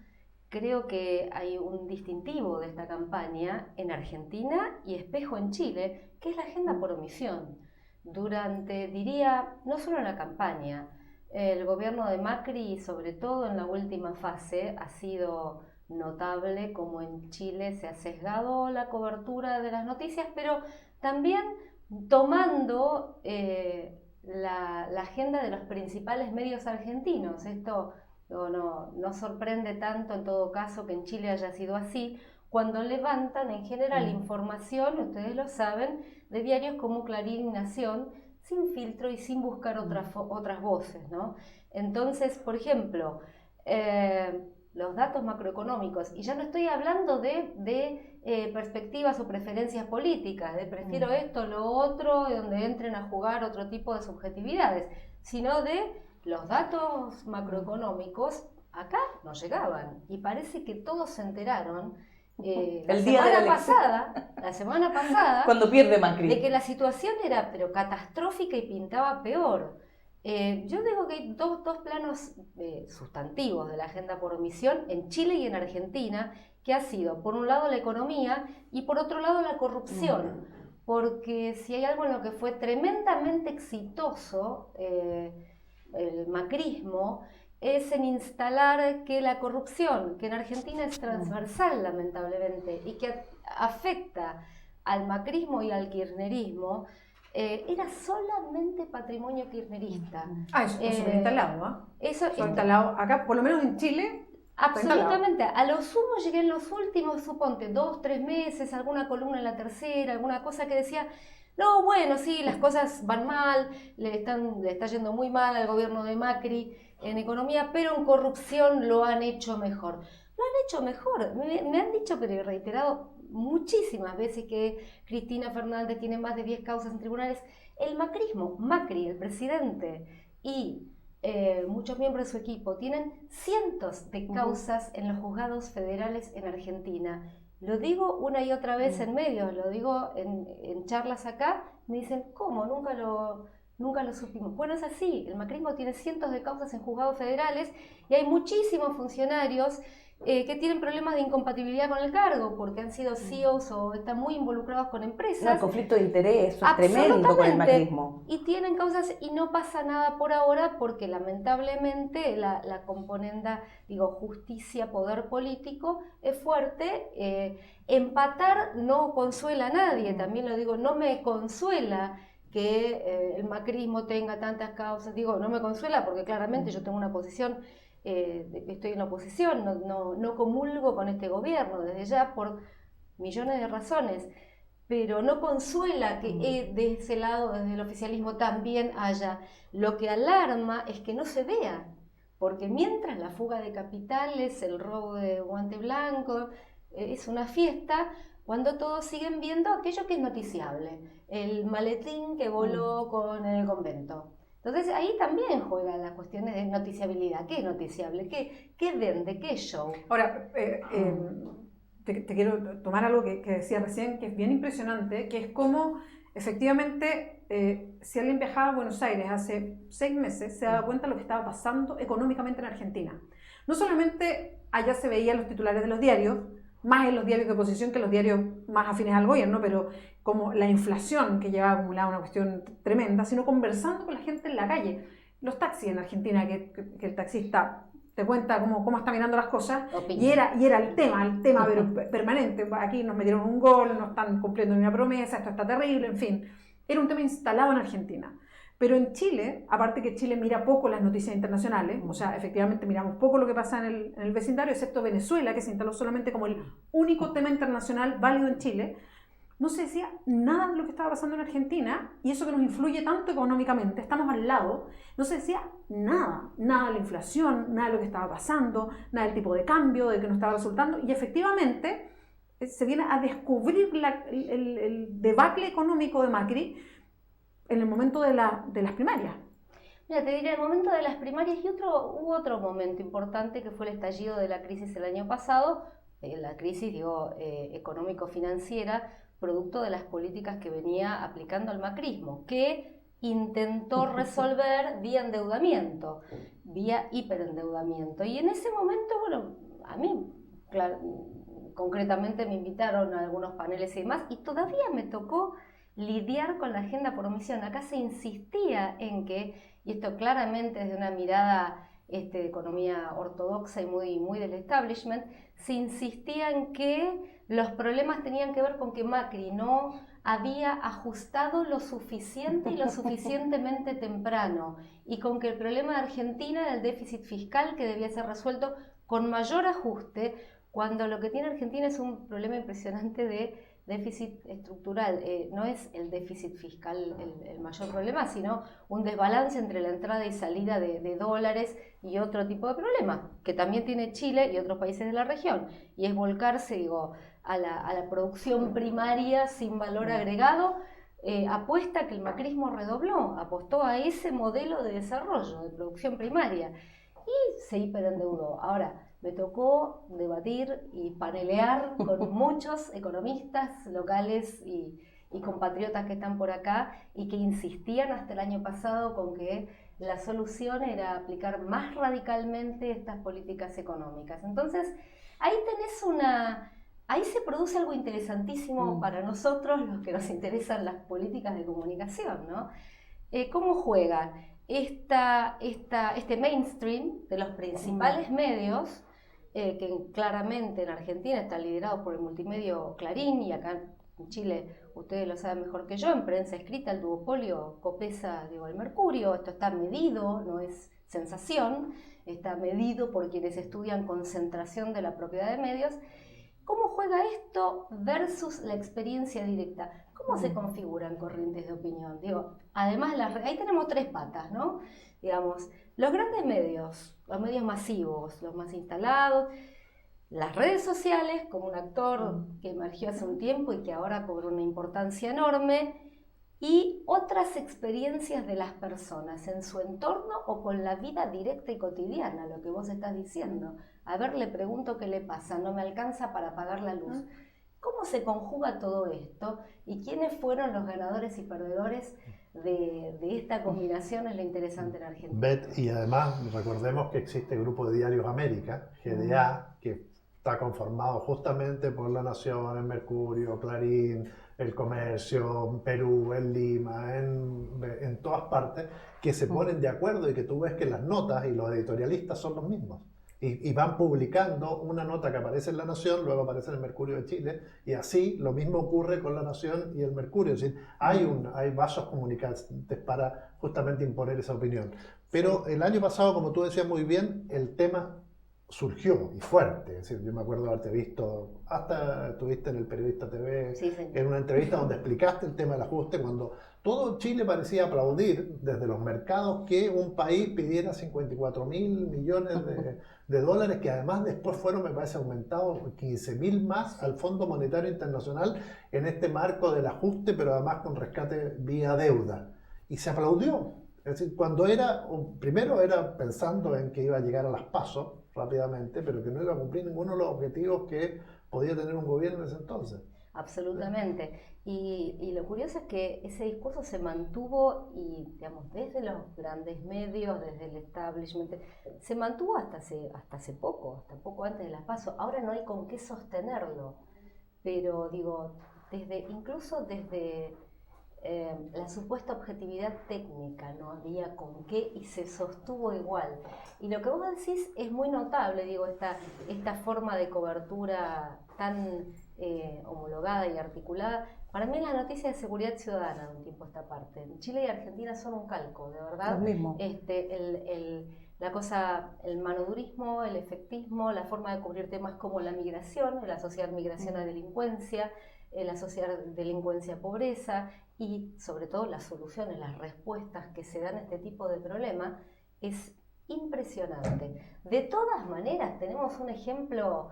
creo que hay un distintivo de esta campaña en Argentina y espejo en Chile, que es la agenda por omisión. Durante, diría, no solo en la campaña, el gobierno de Macri, sobre todo en la última fase, ha sido notable como en Chile se ha sesgado la cobertura de las noticias, pero también tomando la agenda de los principales medios argentinos. Esto no sorprende tanto en todo caso que en Chile haya sido así, cuando levantan en general información, ustedes lo saben, de diarios como Clarín y Nación, sin filtro y sin buscar otras voces, ¿no? Entonces, por ejemplo, los datos macroeconómicos, y ya no estoy hablando de perspectivas o preferencias políticas, de prefiero esto, lo otro, donde entren a jugar otro tipo de subjetividades, sino de los datos macroeconómicos acá no llegaban, y parece que todos se enteraron la semana pasada cuando pierde Macri, de que la situación era pero catastrófica y pintaba peor. Yo digo que hay dos planos sustantivos de la agenda por omisión en Chile y en Argentina, que ha sido, por un lado, la economía y por otro lado, la corrupción. Porque si hay algo en lo que fue tremendamente exitoso el macrismo, es en instalar que la corrupción, que en Argentina es transversal lamentablemente, y que afecta al macrismo y al kirchnerismo, era solamente patrimonio kirchnerista. Eso está súper instalado, ¿ah? Eso está instalado acá, por lo menos en Chile. Absolutamente. A lo sumo llegué en los últimos, suponte, 2-3 meses, alguna columna en La Tercera, alguna cosa que decía, no, bueno, sí, las cosas van mal, le está yendo muy mal al gobierno de Macri en economía, pero en corrupción lo han hecho mejor. Lo han hecho mejor. Me han dicho, pero he reiterado muchísimas veces, que Cristina Fernández tiene más de 10 causas en tribunales. El macrismo, Macri, el presidente, y muchos miembros de su equipo tienen cientos de causas en los juzgados federales en Argentina. Lo digo una y otra vez en medios, lo digo en charlas acá, me dicen, ¿cómo? Nunca lo supimos. Bueno, es así, el macrismo tiene cientos de causas en juzgados federales y hay muchísimos funcionarios que tienen problemas de incompatibilidad con el cargo porque han sido CEOs o están muy involucrados con empresas. El conflicto de interés es tremendo con el macrismo. Y tienen causas y no pasa nada por ahora porque lamentablemente la componenda, justicia, poder político es fuerte. Empatar no consuela a nadie, también lo digo, no me consuela que el macrismo tenga tantas causas, no me consuela porque claramente yo tengo una posición, estoy en oposición, no comulgo con este gobierno desde ya por millones de razones, pero no consuela que de ese lado, desde el oficialismo, también haya. Lo que alarma es que no se vea, porque mientras la fuga de capitales, el robo de guante blanco, es una fiesta, cuando todos siguen viendo aquello que es noticiable, el maletín que voló con el convento. Entonces ahí también juegan las cuestiones de noticiabilidad. ¿Qué es noticiable? ¿Qué vende? ¿Qué es show? Ahora, te quiero tomar algo que decía recién, que es bien impresionante, que es cómo efectivamente si alguien viajaba a Buenos Aires hace 6 meses, se daba cuenta de lo que estaba pasando económicamente en Argentina. No solamente allá se veían los titulares de los diarios, más en los diarios de oposición que los diarios más afines al gobierno, pero como la inflación que llevaba acumulada, una cuestión tremenda, sino conversando con la gente en la calle. Los taxis en Argentina, que el taxista te cuenta cómo está mirando las cosas, y era el tema pero permanente. Aquí nos metieron un gol, no están cumpliendo ni una promesa, esto está terrible, en fin. Era un tema instalado en Argentina. Pero en Chile, aparte que Chile mira poco las noticias internacionales, o sea, efectivamente miramos poco lo que pasa en el vecindario, excepto Venezuela, que se instaló solamente como el único tema internacional válido en Chile, no se decía nada de lo que estaba pasando en Argentina, y eso que nos influye tanto económicamente, estamos al lado, no se decía nada de la inflación, nada de lo que estaba pasando, nada del tipo de cambio, de que nos estaba resultando, y efectivamente se viene a descubrir el debacle económico de Macri en el momento de las primarias. Mira, te diré, el momento de las primarias y hubo otro momento importante que fue el estallido de la crisis el año pasado, la crisis, económico-financiera, producto de las políticas que venía aplicando el macrismo, que intentó resolver vía endeudamiento, vía hiperendeudamiento. Y en ese momento, bueno, a mí, claro, concretamente me invitaron a algunos paneles y demás, y todavía me tocó lidiar con la agenda por omisión. Acá se insistía en que, y esto claramente desde una mirada de economía ortodoxa y muy del establishment, se insistía en que los problemas tenían que ver con que Macri no había ajustado lo suficiente y lo suficientemente temprano, y con que el problema de Argentina era el déficit fiscal que debía ser resuelto con mayor ajuste, cuando lo que tiene Argentina es un problema impresionante de déficit estructural. No es el déficit fiscal el mayor problema, sino un desbalance entre la entrada y salida de dólares y otro tipo de problema que también tiene Chile y otros países de la región, y es volcarse, a la producción primaria sin valor agregado. Apuesta que el macrismo redobló, apostó a ese modelo de desarrollo de producción primaria y se hiperendeudó. Ahora, me tocó debatir y panelear con muchos economistas locales y compatriotas que están por acá y que insistían hasta el año pasado con que la solución era aplicar más radicalmente estas políticas económicas. Entonces, ahí se produce algo interesantísimo para nosotros, los que nos interesan las políticas de comunicación, ¿no? ¿Cómo juega este mainstream de los principales medios, que claramente en Argentina está liderado por el multimedio Clarín, y acá en Chile, ustedes lo saben mejor que yo, en prensa escrita el duopolio Copesa, el Mercurio? Esto está medido, no es sensación, está medido por quienes estudian concentración de la propiedad de medios. ¿Cómo juega esto versus la experiencia directa? ¿Cómo se configuran corrientes de opinión? Además, ahí tenemos tres patas, ¿no? Digamos, los grandes medios, los medios masivos, los más instalados, las redes sociales como un actor que emergió hace un tiempo y que ahora cobra una importancia enorme, y otras experiencias de las personas en su entorno o con la vida directa y cotidiana, lo que vos estás diciendo. A ver, le pregunto qué le pasa, no me alcanza para pagar la luz. ¿Cómo se conjuga todo esto? ¿Y quiénes fueron los ganadores y perdedores de esta combinación? Es lo interesante en Argentina. Bet, y además recordemos que existe el Grupo de Diarios América, GDA, que está conformado justamente por La Nación, el Mercurio, Clarín, El Comercio, en Perú, en Lima, en todas partes, que se ponen de acuerdo y que tú ves que las notas y los editorialistas son los mismos. Y van publicando una nota que aparece en La Nación, luego aparece en el Mercurio de Chile, y así lo mismo ocurre con La Nación y el Mercurio. Es decir, hay vasos comunicantes para justamente imponer esa opinión. Pero el año pasado, como tú decías muy bien, el tema surgió y fuerte. Es decir, yo me acuerdo de haberte visto, hasta estuviste en el Periodista TV, sí, en una entrevista donde explicaste el tema del ajuste, cuando todo Chile parecía aplaudir desde los mercados que un país pidiera 54.000 millones de dólares, que además después fueron, me parece, aumentados 15.000 más al Fondo Monetario Internacional en este marco del ajuste, pero además con rescate vía deuda. Y se aplaudió. Es decir, primero era pensando en que iba a llegar a las PASO rápidamente, pero que no iba a cumplir ninguno de los objetivos que podía tener un gobierno en ese entonces. Absolutamente. Y lo curioso es que ese discurso se mantuvo, y digamos, desde los grandes medios, desde el establishment, se mantuvo hasta hace poco, hasta poco antes de las PASO. Ahora no hay con qué sostenerlo, pero incluso desde la supuesta objetividad técnica no había con qué, y se sostuvo igual. Y lo que vos decís es muy notable, esta forma de cobertura tan homologada y articulada. Para mí la noticia de seguridad ciudadana de un tiempo a esta parte. Chile y Argentina son un calco, de verdad. Lo mismo. El manodurismo, el efectismo, la forma de cubrir temas como la migración, el asociar migración a delincuencia, el asociar delincuencia a pobreza, y sobre todo las soluciones, las respuestas que se dan a este tipo de problemas, es impresionante. De todas maneras, tenemos un ejemplo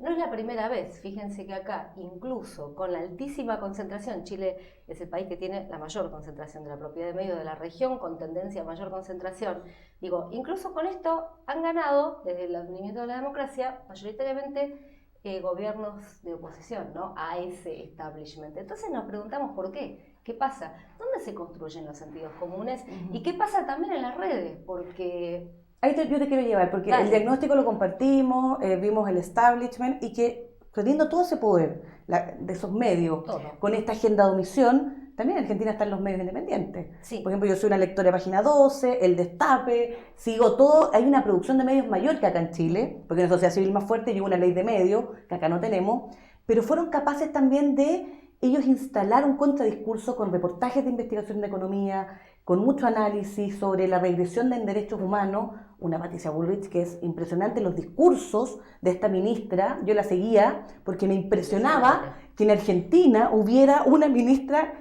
no es la primera vez, fíjense que acá, incluso con la altísima concentración, Chile es el país que tiene la mayor concentración de la propiedad de medios de la región, con tendencia a mayor concentración. Digo, incluso con esto han ganado, desde el advenimiento de la democracia, mayoritariamente gobiernos de oposición, ¿no?, a ese establishment. Entonces nos preguntamos por qué. ¿Qué pasa? ¿Dónde se construyen los sentidos comunes? ¿Y qué pasa también en las redes? Porque... Ahí yo te quiero llevar, porque el diagnóstico lo compartimos, vimos el establishment y que teniendo todo ese poder de esos medios, con esta agenda de omisión, también en Argentina están los medios independientes. Sí. Por ejemplo, yo soy una lectora de Página 12, El Destape, sigo todo. Hay una producción de medios mayor que acá en Chile, porque es una sociedad civil más fuerte y una ley de medios que acá no tenemos, pero fueron capaces también de ellos instalar un contradiscurso con reportajes de investigación de economía, con mucho análisis sobre la regresión en derechos humanos. Una Patricia Bullrich que es impresionante, los discursos de esta ministra, yo la seguía porque me impresionaba que en Argentina hubiera una ministra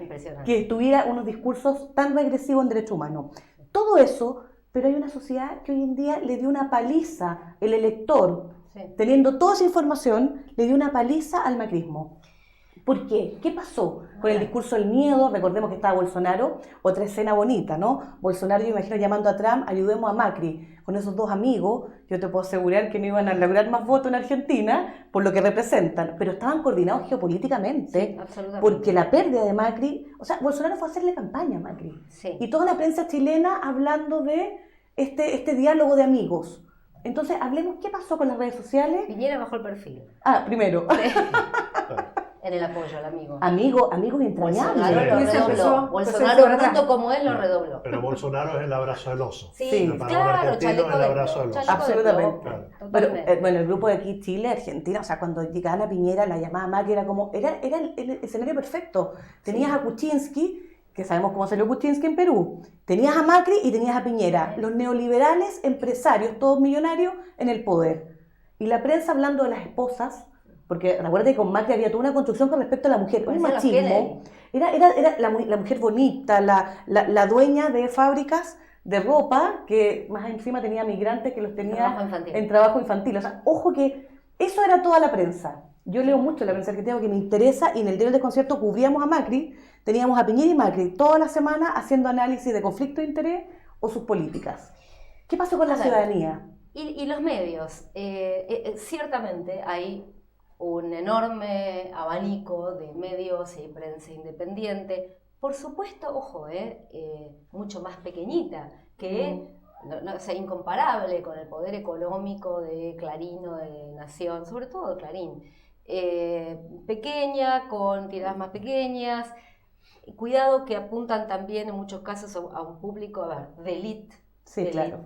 que tuviera unos discursos tan regresivos en derechos humanos. Todo eso, pero hay una sociedad que hoy en día le dio una paliza, el elector, teniendo toda esa información, le dio una paliza al macrismo. ¿Por qué? ¿Qué pasó con el discurso del miedo? Recordemos que estaba Bolsonaro, otra escena bonita, ¿no? Bolsonaro, yo imagino, llamando a Trump, ayudemos a Macri. Con esos dos amigos, yo te puedo asegurar que no iban a lograr más votos en Argentina por lo que representan, pero estaban coordinados geopolíticamente, porque la pérdida de Macri, o sea, Bolsonaro fue a hacerle campaña a Macri. Sí. Y toda la prensa chilena hablando de este diálogo de amigos. Entonces, hablemos qué pasó con las redes sociales. Piñera bajó el perfil. Primero. En el apoyo al amigo. Amigos entrañables. Bolsonaro, tanto como él, lo redobló. Pero Bolsonaro es el abrazo del oso. Sí, claro, chaleco el abrazo del oso. Absolutamente. Claro. Pero, bueno, el grupo de aquí, Chile, Argentina, o sea, cuando llegaban a Piñera, la llamada Macri era como, era el escenario perfecto. Tenías a Kuczynski, que sabemos cómo salió Kuczynski en Perú. Tenías a Macri y tenías a Piñera. Los neoliberales, empresarios, todos millonarios, en el poder. Y la prensa hablando de las esposas, porque recuerda que con Macri había toda una construcción con respecto a la mujer, un machismo. Era la mujer bonita, la dueña de fábricas de ropa, que más encima tenía migrantes que los tenía en trabajo infantil. O sea, ojo que eso era toda la prensa. Yo leo mucho la prensa argentina porque me interesa, y en el diario del desconcierto cubríamos a Macri, teníamos a Piñera y Macri toda la semana haciendo análisis de conflicto de interés o sus políticas. ¿Qué pasó con la ciudadanía? Y los medios. Ciertamente hay un enorme abanico de medios y prensa independiente, por supuesto, ojo, mucho más pequeñita, que o sea, incomparable con el poder económico de Clarín o de Nación, sobre todo de Clarín, pequeña, con tiradas más pequeñas, cuidado que apuntan también en muchos casos a un público, de élite, claro,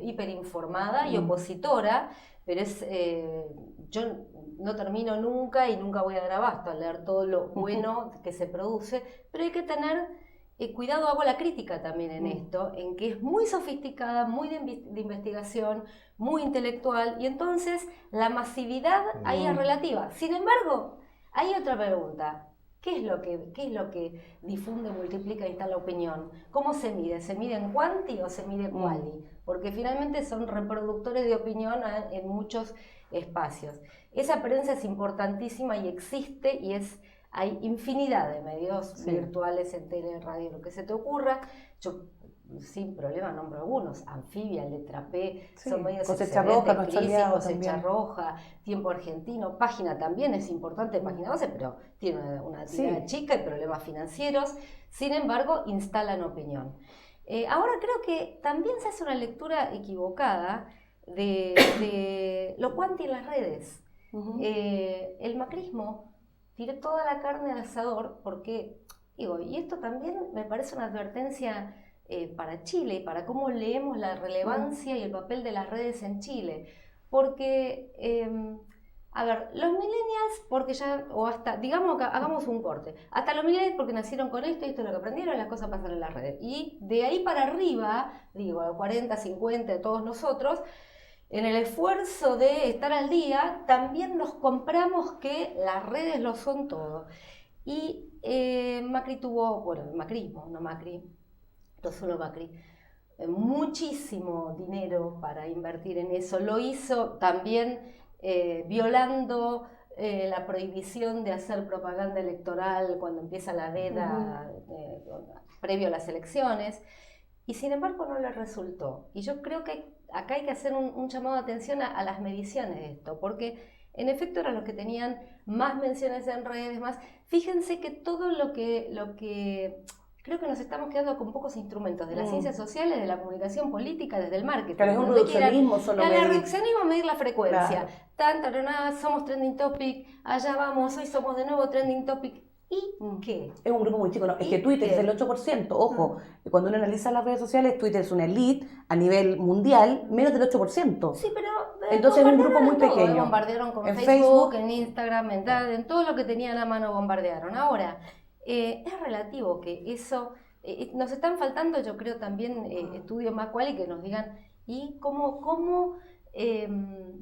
hiperinformada y opositora, pero yo no termino nunca y nunca voy a dar abasto a leer todo lo bueno que se produce, pero hay que tener cuidado, hago la crítica también en esto, en que es muy sofisticada, muy de investigación, muy intelectual, y entonces la masividad ahí es relativa. Sin embargo, hay otra pregunta. ¿Qué es lo que difunde, multiplica y instala la opinión? ¿Cómo se mide? ¿Se mide en quanti o se mide en quali? Porque finalmente son reproductores de opinión en muchos espacios. Esa prensa es importantísima y existe, y hay infinidad de medios virtuales, en tele, en radio, lo que se te ocurra. Yo sin problema nombro algunos: Anfibia, Letra P, son medios Cosecha Roja, Cosecha Roja, Tiempo Argentino, Página también es importante, Página 12, pero tiene una tirada chica y problemas financieros. Sin embargo, instalan opinión. Ahora creo que también se hace una lectura equivocada de lo cuanti en las redes. El macrismo tiró toda la carne al asador porque, y esto también me parece una advertencia para Chile y para cómo leemos la relevancia y el papel de las redes en Chile. Porque, los millennials, porque ya, o hasta, digamos que hagamos un corte, hasta los millennials porque nacieron con esto y esto es lo que aprendieron, las cosas pasan en las redes. Y de ahí para arriba, a los 40, 50, de todos nosotros, en el esfuerzo de estar al día, también nos compramos que las redes lo son todo. Y Macri tuvo, el macrismo, no Macri, no solo Macri, muchísimo dinero para invertir en eso. Lo hizo también violando la prohibición de hacer propaganda electoral cuando empieza la veda previo a las elecciones, y sin embargo no le resultó. Y yo creo que acá hay que hacer un llamado de atención a las mediciones de esto, porque en efecto eran los que tenían más menciones en redes, más. Fíjense que todo lo que creo que nos estamos quedando con pocos instrumentos de las ciencias sociales, de la comunicación política, desde el marketing. Claro, es un reduccionismo solo medir. medir. El reduccionismo, medir la frecuencia. Claro. Somos trending topic, allá vamos, hoy somos de nuevo trending topic. ¿Y qué? Es un grupo muy chico, ¿no? Es que Twitter es el 8%, ojo, cuando uno analiza las redes sociales, Twitter es una elite a nivel mundial, menos del 8%. Sí, pero entonces es un grupo muy pequeño. Bombardearon con en Facebook, en Instagram, en todo lo que tenían a mano bombardearon. Ahora, es relativo que eso, nos están faltando, yo creo también estudios más cuales que nos digan y cómo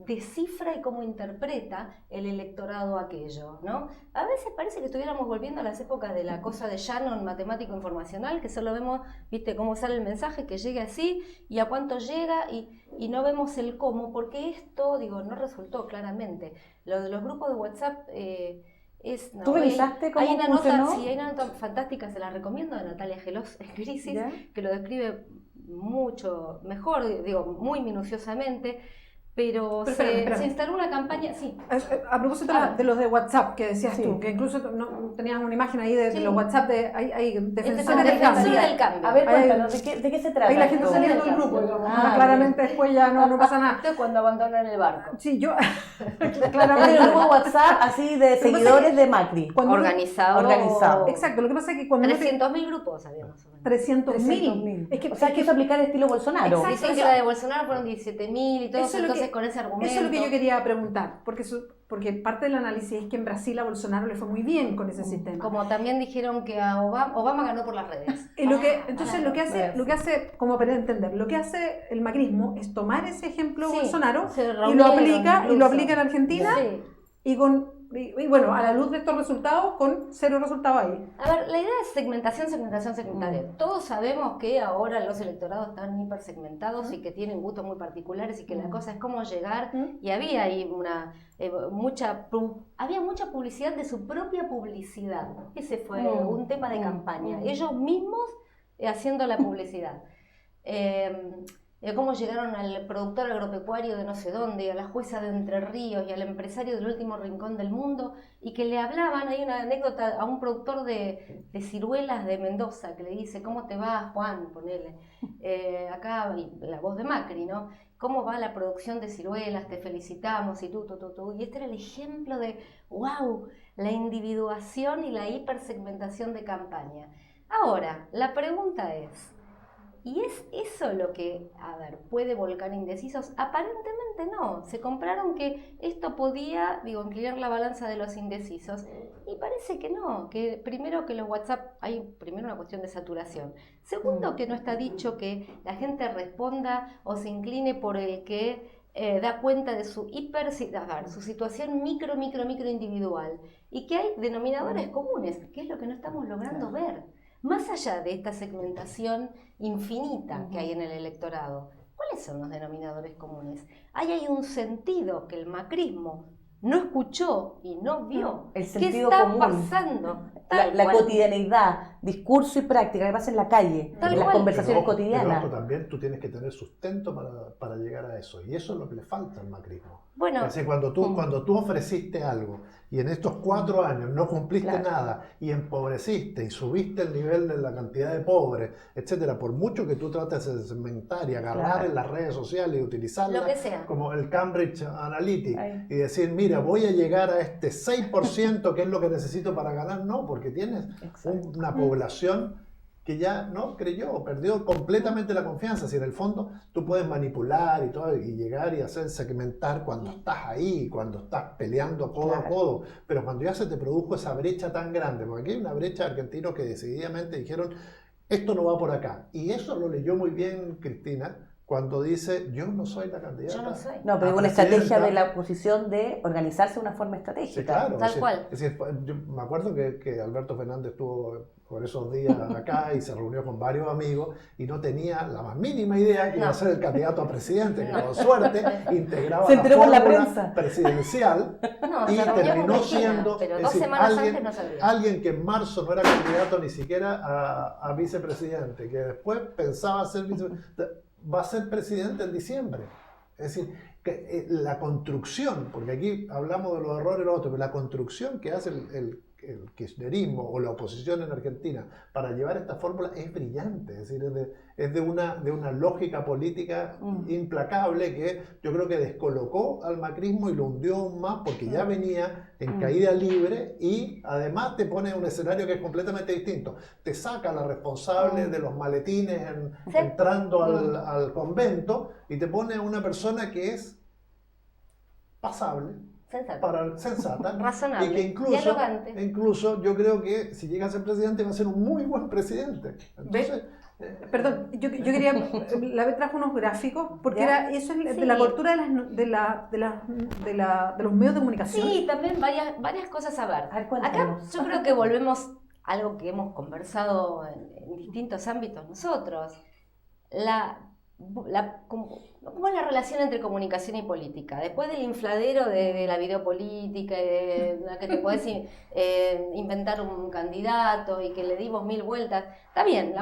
descifra y cómo interpreta el electorado aquello, ¿no? A veces parece que estuviéramos volviendo a las épocas de la cosa de Shannon, matemático informacional, que solo vemos, viste, cómo sale el mensaje, que llegue así y a cuánto llega y no vemos el cómo, porque esto, no resultó claramente. Lo de los grupos de WhatsApp ¿Tú revisaste cómo funcionó? Sí, hay una nota fantástica, se la recomiendo, de Natalia Gelos en Crisis, ¿ya? Que lo describe mucho mejor, muy minuciosamente, pero se instaló una campaña, sí. A propósito de los de WhatsApp que decías tú, que incluso tenías una imagen ahí de los WhatsApp hay defensores del cambio. A ver, cuéntanos, ¿de qué se trata? Ahí la gente saliendo del grupo, claramente después ya no pasa nada. Esto es cuando abandonan el barco. Sí, yo... claramente el grupo WhatsApp así de seguidores de Macri. Organizado. Exacto, lo que pasa es que cuando... 300.000 grupos había más o menos. 300.000. O sea, quiso aplicar estilo Bolsonaro. Exacto, dicen que la de Bolsonaro fueron 17.000 y todo eso, entonces con ese argumento. Eso es lo que yo quería preguntar, porque parte del análisis es que en Brasil a Bolsonaro le fue muy bien con ese sistema. Como también dijeron que a Obama ganó por las redes. Entonces lo que hace, como para entender, lo que hace el macrismo es tomar ese ejemplo Bolsonaro y lo aplica en Argentina y bueno, a la luz de estos resultados, con 0 resultados ahí. A ver, la idea es segmentación. Todos sabemos que ahora los electorados están hipersegmentados y que tienen gustos muy particulares y que la cosa es cómo llegar. Y había ahí mucha publicidad de su propia publicidad. Ese fue un tema de campaña. Ellos mismos haciendo la publicidad. Cómo llegaron al productor agropecuario de no sé dónde, a la jueza de Entre Ríos y al empresario del último rincón del mundo, y que le hablaban, hay una anécdota a un productor de ciruelas de Mendoza, que le dice, ¿cómo te va, Juan? Ponele, acá la voz de Macri, ¿no? ¿Cómo va la producción de ciruelas? Te felicitamos, y tú. Y este era el ejemplo de, wow, la individuación y la hipersegmentación de campaña. Ahora, la pregunta es, ¿y es eso lo que, puede volcar indecisos? Aparentemente no. Se compraron que esto podía, inclinar la balanza de los indecisos. Y parece que no. Que primero que los WhatsApp, hay primero una cuestión de saturación. Segundo, que no está dicho que la gente responda o se incline por el que da cuenta de su su situación micro individual. Y que hay denominadores comunes, que es lo que no estamos logrando ver. Más allá de esta segmentación infinita que hay en el electorado, ¿cuáles son los denominadores comunes? Ahí hay un sentido que el macrismo no escuchó y no vio. El ¿Qué sentido está común, pasando? La cotidianeidad, discurso y práctica que pasa en la calle, en las conversaciones cotidianas. Pero también tú tienes que tener sustento para llegar a eso, y eso es lo que le falta al macrismo. Bueno, es decir, cuando tú ofreciste algo y en estos 4 años no cumpliste nada y empobreciste y subiste el nivel de la cantidad de pobres, etcétera, por mucho que tú trates de segmentar y agarrar en las redes sociales y utilizarlas como el Cambridge Analytica y decir, mira, voy a llegar a este 6% que es lo que necesito para ganar, no, porque tienes una población que ya no creyó o perdió completamente la confianza. Si en el fondo tú puedes manipular y todo y llegar y hacer segmentar cuando estás ahí, cuando estás peleando codo a codo, pero cuando ya se te produjo esa brecha tan grande, porque aquí hay una brecha de argentinos que decididamente dijeron esto no va por acá, y eso lo leyó muy bien Cristina cuando dice, yo no soy la candidata. Yo no soy. No, pero a hay una estrategia presidenta. de la oposición de organizarse de una forma estratégica. Sí, claro. Tal cual. Es decir, yo me acuerdo que Alberto Fernández estuvo por esos días acá y se reunió con varios amigos y no tenía la más mínima idea que iba a ser el candidato a presidente, que con suerte integraba Se la enteró por la fórmula prensa. presidencial No, y se reunió con terminó la esquina, siendo pero es 2 decir, semanas antes no sabía. alguien que en marzo no era candidato ni siquiera a vicepresidente, que después pensaba ser vicepresidente, va a ser presidente en diciembre. Es decir, que la construcción, porque aquí hablamos de los errores y los otros, pero la construcción que hace el kirchnerismo o la oposición en Argentina para llevar esta fórmula es brillante, es decir, es de una lógica política implacable que yo creo que descolocó al macrismo y lo hundió aún más porque ya venía en caída libre y además te pone un escenario que es completamente distinto. Te saca a la responsable de los maletines entrando al convento y te pone a una persona que es pasable, sensata, razonable, y que dialogante. incluso yo creo que si llega a ser presidente va a ser un muy buen presidente. Entonces, Perdón, yo quería, la vez trajo unos gráficos, porque ¿Ya? eso es Sí. de la cobertura de los medios de comunicación. Sí, también varias cosas a ver. A ver, Acá cuéntanos. yo creo que volvemos a algo que hemos conversado en distintos ámbitos nosotros. ¿Cómo es la relación entre comunicación y política? Después del infladero de la videopolítica, de la que te podés inventar un candidato y que le dimos 1000 vueltas, está bien,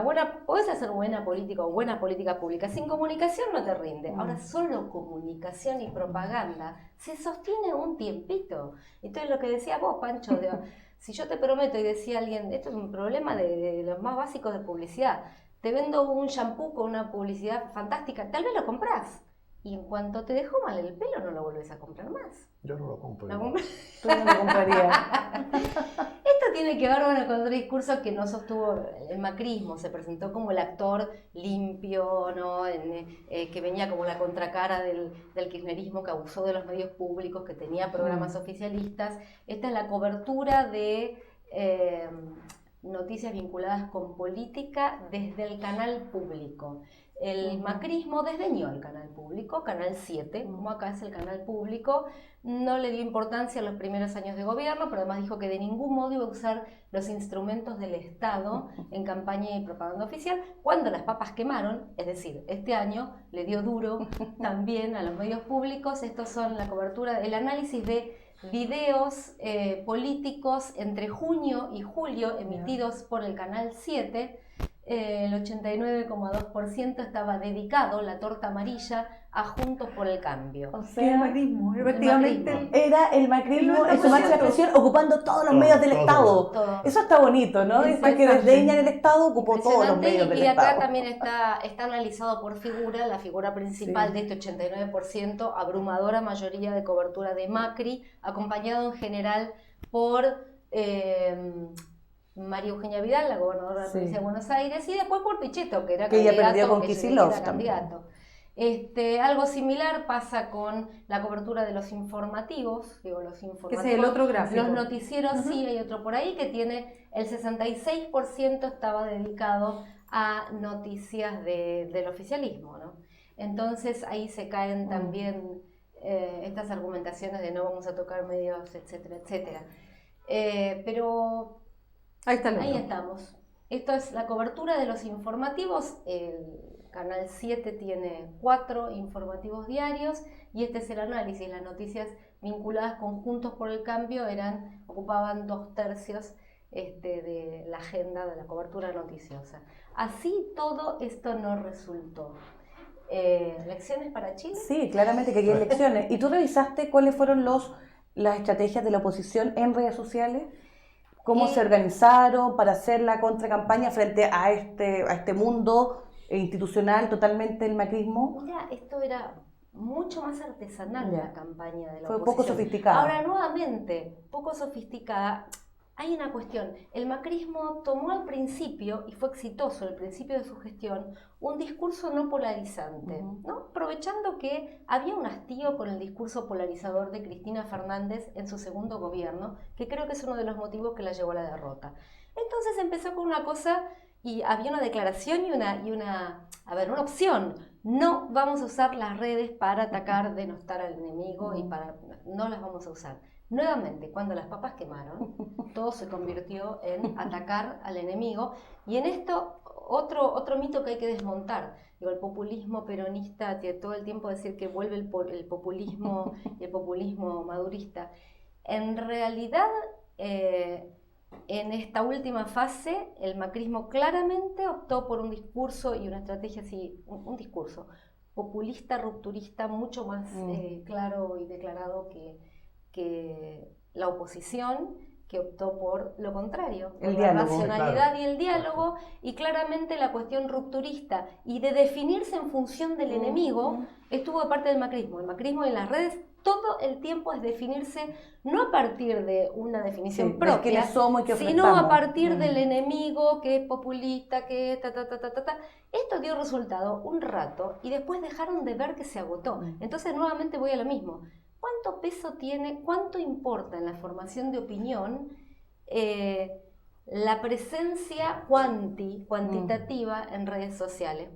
podés hacer buena política o buena política pública, sin comunicación no te rinde. Ahora solo comunicación y propaganda se sostiene un tiempito. Entonces lo que decía vos, Pancho, si yo te prometo y decía alguien, esto es un problema de los más básicos de publicidad, te vendo un shampoo con una publicidad fantástica, tal vez lo compras. Y en cuanto te dejó mal el pelo, no lo volvés a comprar más. yo no lo compro. ¿Lo compras? Tú no lo comprarías. Esto tiene que ver con otro discurso que no sostuvo el macrismo. Se presentó como el actor limpio, ¿no? Que venía como la contracara del kirchnerismo, que abusó de los medios públicos, que tenía programas oficialistas. Esta es la cobertura de noticias vinculadas con política desde el canal público. El macrismo desdeñó el canal público, Canal 7, como acá es el canal público, no le dio importancia en los primeros años de gobierno, pero además dijo que de ningún modo iba a usar los instrumentos del Estado en campaña y propaganda oficial. Cuando las papas quemaron, es decir, este año le dio duro también a los medios públicos. Estos son la cobertura, el análisis de videos políticos entre junio y julio emitidos por el Canal 7. El 89,2% estaba dedicado, la torta amarilla, a Juntos por el Cambio. O El sea, macrismo, efectivamente. era el macrismo en su máxima expresión ocupando todos los Todo, medios del todo. Estado. Todo. Eso está bonito, ¿no? Es que Impactante. desdeñan el Estado, ocupó todos los Impresionante, medios del y acá Estado. también está analizado por figura, la figura principal de este 89%, abrumadora mayoría de cobertura de Macri, acompañado en general por María Eugenia Vidal, la gobernadora de la provincia de Buenos Aires, y después por Pichetto, que era Que ella candidato, perdió con que Kicillof era también. candidato. Algo similar pasa con la cobertura de los informativos, Que ese es el otro gráfico. los noticieros. Sí, hay otro por ahí que tiene el 66% estaba dedicado a noticias del oficialismo, ¿no? Entonces ahí se caen también estas argumentaciones de no vamos a tocar medios, etcétera, etcétera. Pero Ahí está el ahí otro. estamos. Esto es la cobertura de los informativos. El Canal 7 tiene 4 informativos diarios y este es el análisis. Las noticias vinculadas con Juntos por el Cambio ocupaban 2/3 de la agenda de la cobertura noticiosa. Así todo esto no resultó. ¿Lecciones para Chile? Sí, claramente que aquí hay elecciones. ¿Y tú revisaste cuáles fueron las estrategias de la oposición en redes sociales? ¿Cómo se organizaron para hacer la contracampaña frente a este mundo institucional totalmente del macrismo? Mira, esto era mucho más artesanal la campaña de la Fue oposición. poco sofisticada. Ahora, nuevamente, poco sofisticada. Hay una cuestión. El macrismo tomó al principio, y fue exitoso al principio de su gestión, un discurso no polarizante, ¿no? Aprovechando que había un hastío con el discurso polarizador de Cristina Fernández en su segundo gobierno, que creo que es uno de los motivos que la llevó a la derrota. Entonces empezó con una cosa, y había una declaración y una opción. no vamos a usar las redes para atacar, denostar al enemigo no las vamos a usar. Nuevamente, cuando las papas quemaron, todo se convirtió en atacar al enemigo. Y en esto, otro mito que hay que desmontar. Digo, el populismo peronista, todo el tiempo decir que vuelve el populismo y el populismo madurista. En realidad, en esta última fase, el macrismo claramente optó por un discurso y una estrategia, así, un discurso populista, rupturista, mucho más claro y declarado que la oposición, que optó por lo contrario, por la racionalidad y el diálogo, y claramente la cuestión rupturista y de definirse en función del enemigo estuvo de parte del macrismo. El macrismo en las redes todo el tiempo es definirse no a partir de una definición propia, sino a partir del enemigo que es populista, que Esto dio resultado un rato y después dejaron de ver que se agotó. Entonces nuevamente voy a lo mismo. ¿Cuánto peso tiene, cuánto importa en la formación de opinión la presencia cuantitativa en redes sociales?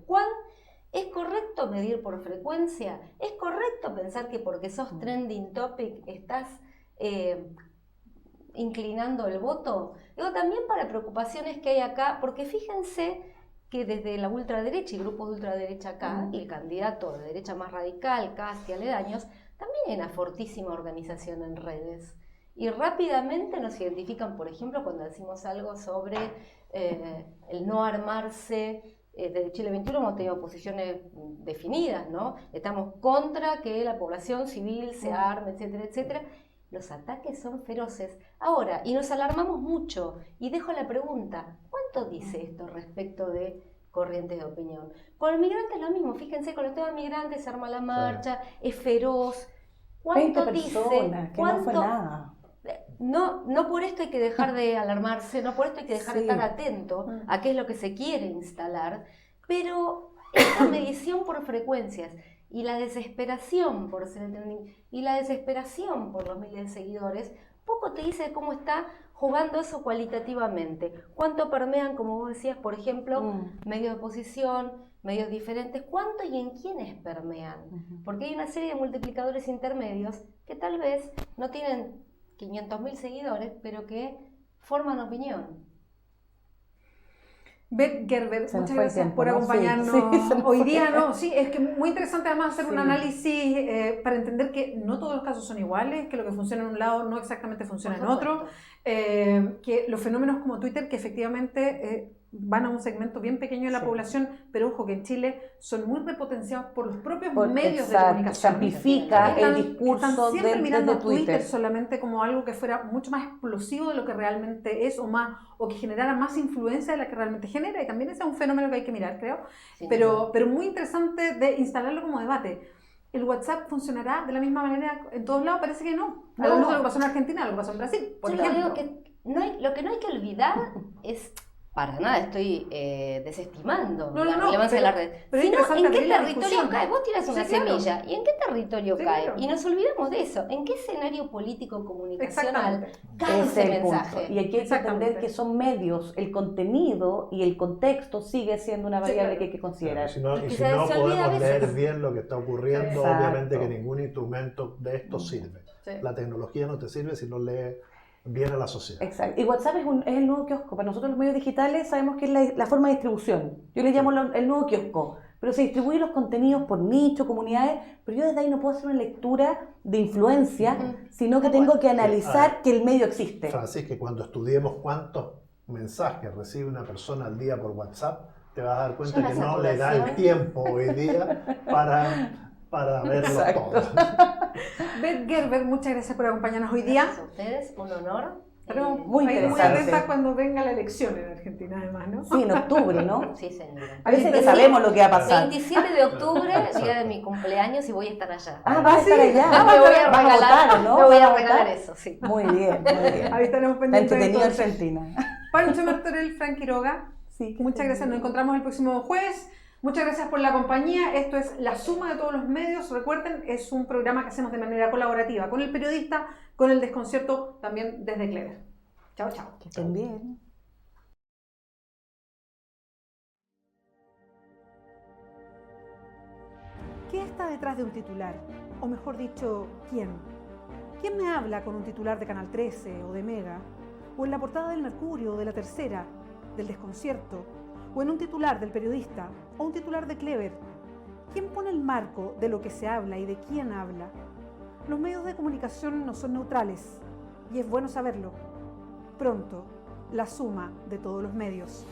¿Es correcto medir por frecuencia? ¿Es correcto pensar que porque sos trending topic estás inclinando el voto? Digo, también para preocupaciones que hay acá, porque fíjense que desde la ultraderecha y grupos de ultraderecha acá, y el candidato de derecha más radical, Kast y aledaños, también hay una fortísima organización en redes. Y rápidamente nos identifican, por ejemplo, cuando decimos algo sobre el no armarse. Desde Chile 21 hemos tenido posiciones definidas, ¿no? Estamos contra que la población civil se arme, etcétera, etcétera. Los ataques son feroces. Ahora, y nos alarmamos mucho, y dejo la pregunta, ¿cuánto dice esto respecto de corrientes de opinión? Con el migrante es lo mismo, fíjense, con el tema migrantes se arma la marcha, es feroz. ¿Cuánto 20 dice? personas, que no fue nada. No por esto hay que dejar de alarmarse, no por esto hay que dejar de estar atento a qué es lo que se quiere instalar, pero esta medición por frecuencias y la desesperación por ser el trending y la desesperación por los miles de seguidores, poco te dice cómo está jugando eso cualitativamente. ¿Cuánto permean, como vos decías, por ejemplo, medios de oposición, medios diferentes? ¿Cuánto y en quiénes permean? Porque hay una serie de multiplicadores intermedios que tal vez no tienen 500.000 seguidores, pero que forman opinión. Beth Gerber, muchas gracias por acompañarnos hoy día. Sí, es que muy interesante además hacer un análisis para entender que no todos los casos son iguales, que lo que funciona en un lado no exactamente funciona en otro, que los fenómenos como Twitter, que efectivamente van a un segmento bien pequeño de la población, pero ojo que en Chile son muy repotenciados por los propios medios de comunicación. Se amplifica el discurso están siempre mirando de Twitter solamente como algo que fuera mucho más explosivo de lo que realmente es, o que generara más influencia de la que realmente genera, y también ese es un fenómeno que hay que mirar, creo, pero muy interesante de instalarlo como debate. ¿El WhatsApp funcionará de la misma manera en todos lados? Parece que no. A lo mejor lo que pasó en Argentina, lo que pasó en Brasil, por ejemplo. Lo que no hay que olvidar es... Para nada estoy desestimando la relevancia de la red. Sino en qué territorio cae. Vos tirás una semilla, ¿y en qué territorio cae? Claro. Y nos olvidamos de eso. ¿En qué escenario político comunicacional cae ese mensaje? Punto. Y aquí hay que entender que son medios, el contenido y el contexto sigue siendo una variable que hay que considerar. Claro, si no podemos leer bien lo que está ocurriendo, obviamente que ningún instrumento de esto sirve. La tecnología no te sirve si no lees bien a la sociedad. Exacto. Y WhatsApp es el nuevo kiosco. Para nosotros los medios digitales sabemos que es la forma de distribución. Yo le llamo el nuevo kiosco. Pero se distribuyen los contenidos por nicho, comunidades, pero yo desde ahí no puedo hacer una lectura de influencia, sino que tengo que analizar que el medio existe. Francis, que cuando estudiemos cuántos mensajes recibe una persona al día por WhatsApp, te vas a dar cuenta que no le da el tiempo hoy día para verlo todo. Beth Gerber, muchas gracias por acompañarnos hoy día. Gracias a ustedes, un honor. Muy atenta cuando venga la elección en Argentina, además, ¿no? Sí, en octubre, ¿no? Sí, señora. A veces que sabemos lo que va a pasar. 27 de octubre, día de mi cumpleaños, y voy a estar allá. Ah, vas a estar allá. Me voy a regalar, ¿no? Me voy a regalar eso, sí. Muy bien, muy bien. Ahí estaremos pendientes. Entretenido Argentina. Pancho Martorell, Fran Quiroga. Sí, muchas gracias, nos encontramos el próximo jueves. Muchas gracias por la compañía. Esto es La Suma de Todos los Medios. Recuerden, es un programa que hacemos de manera colaborativa con el periodista, con el desconcierto, también desde Clever. Chao, chao. Que estén bien. ¿Qué está detrás de un titular? O mejor dicho, ¿quién? ¿Quién me habla con un titular de Canal 13 o de Mega? ¿O en la portada del Mercurio o de La Tercera, del Desconcierto? ¿O en un titular del Periodista o un titular de Clever? ¿Quién pone el marco de lo que se habla y de quién habla? Los medios de comunicación no son neutrales y es bueno saberlo. Pronto, la suma de todos los medios.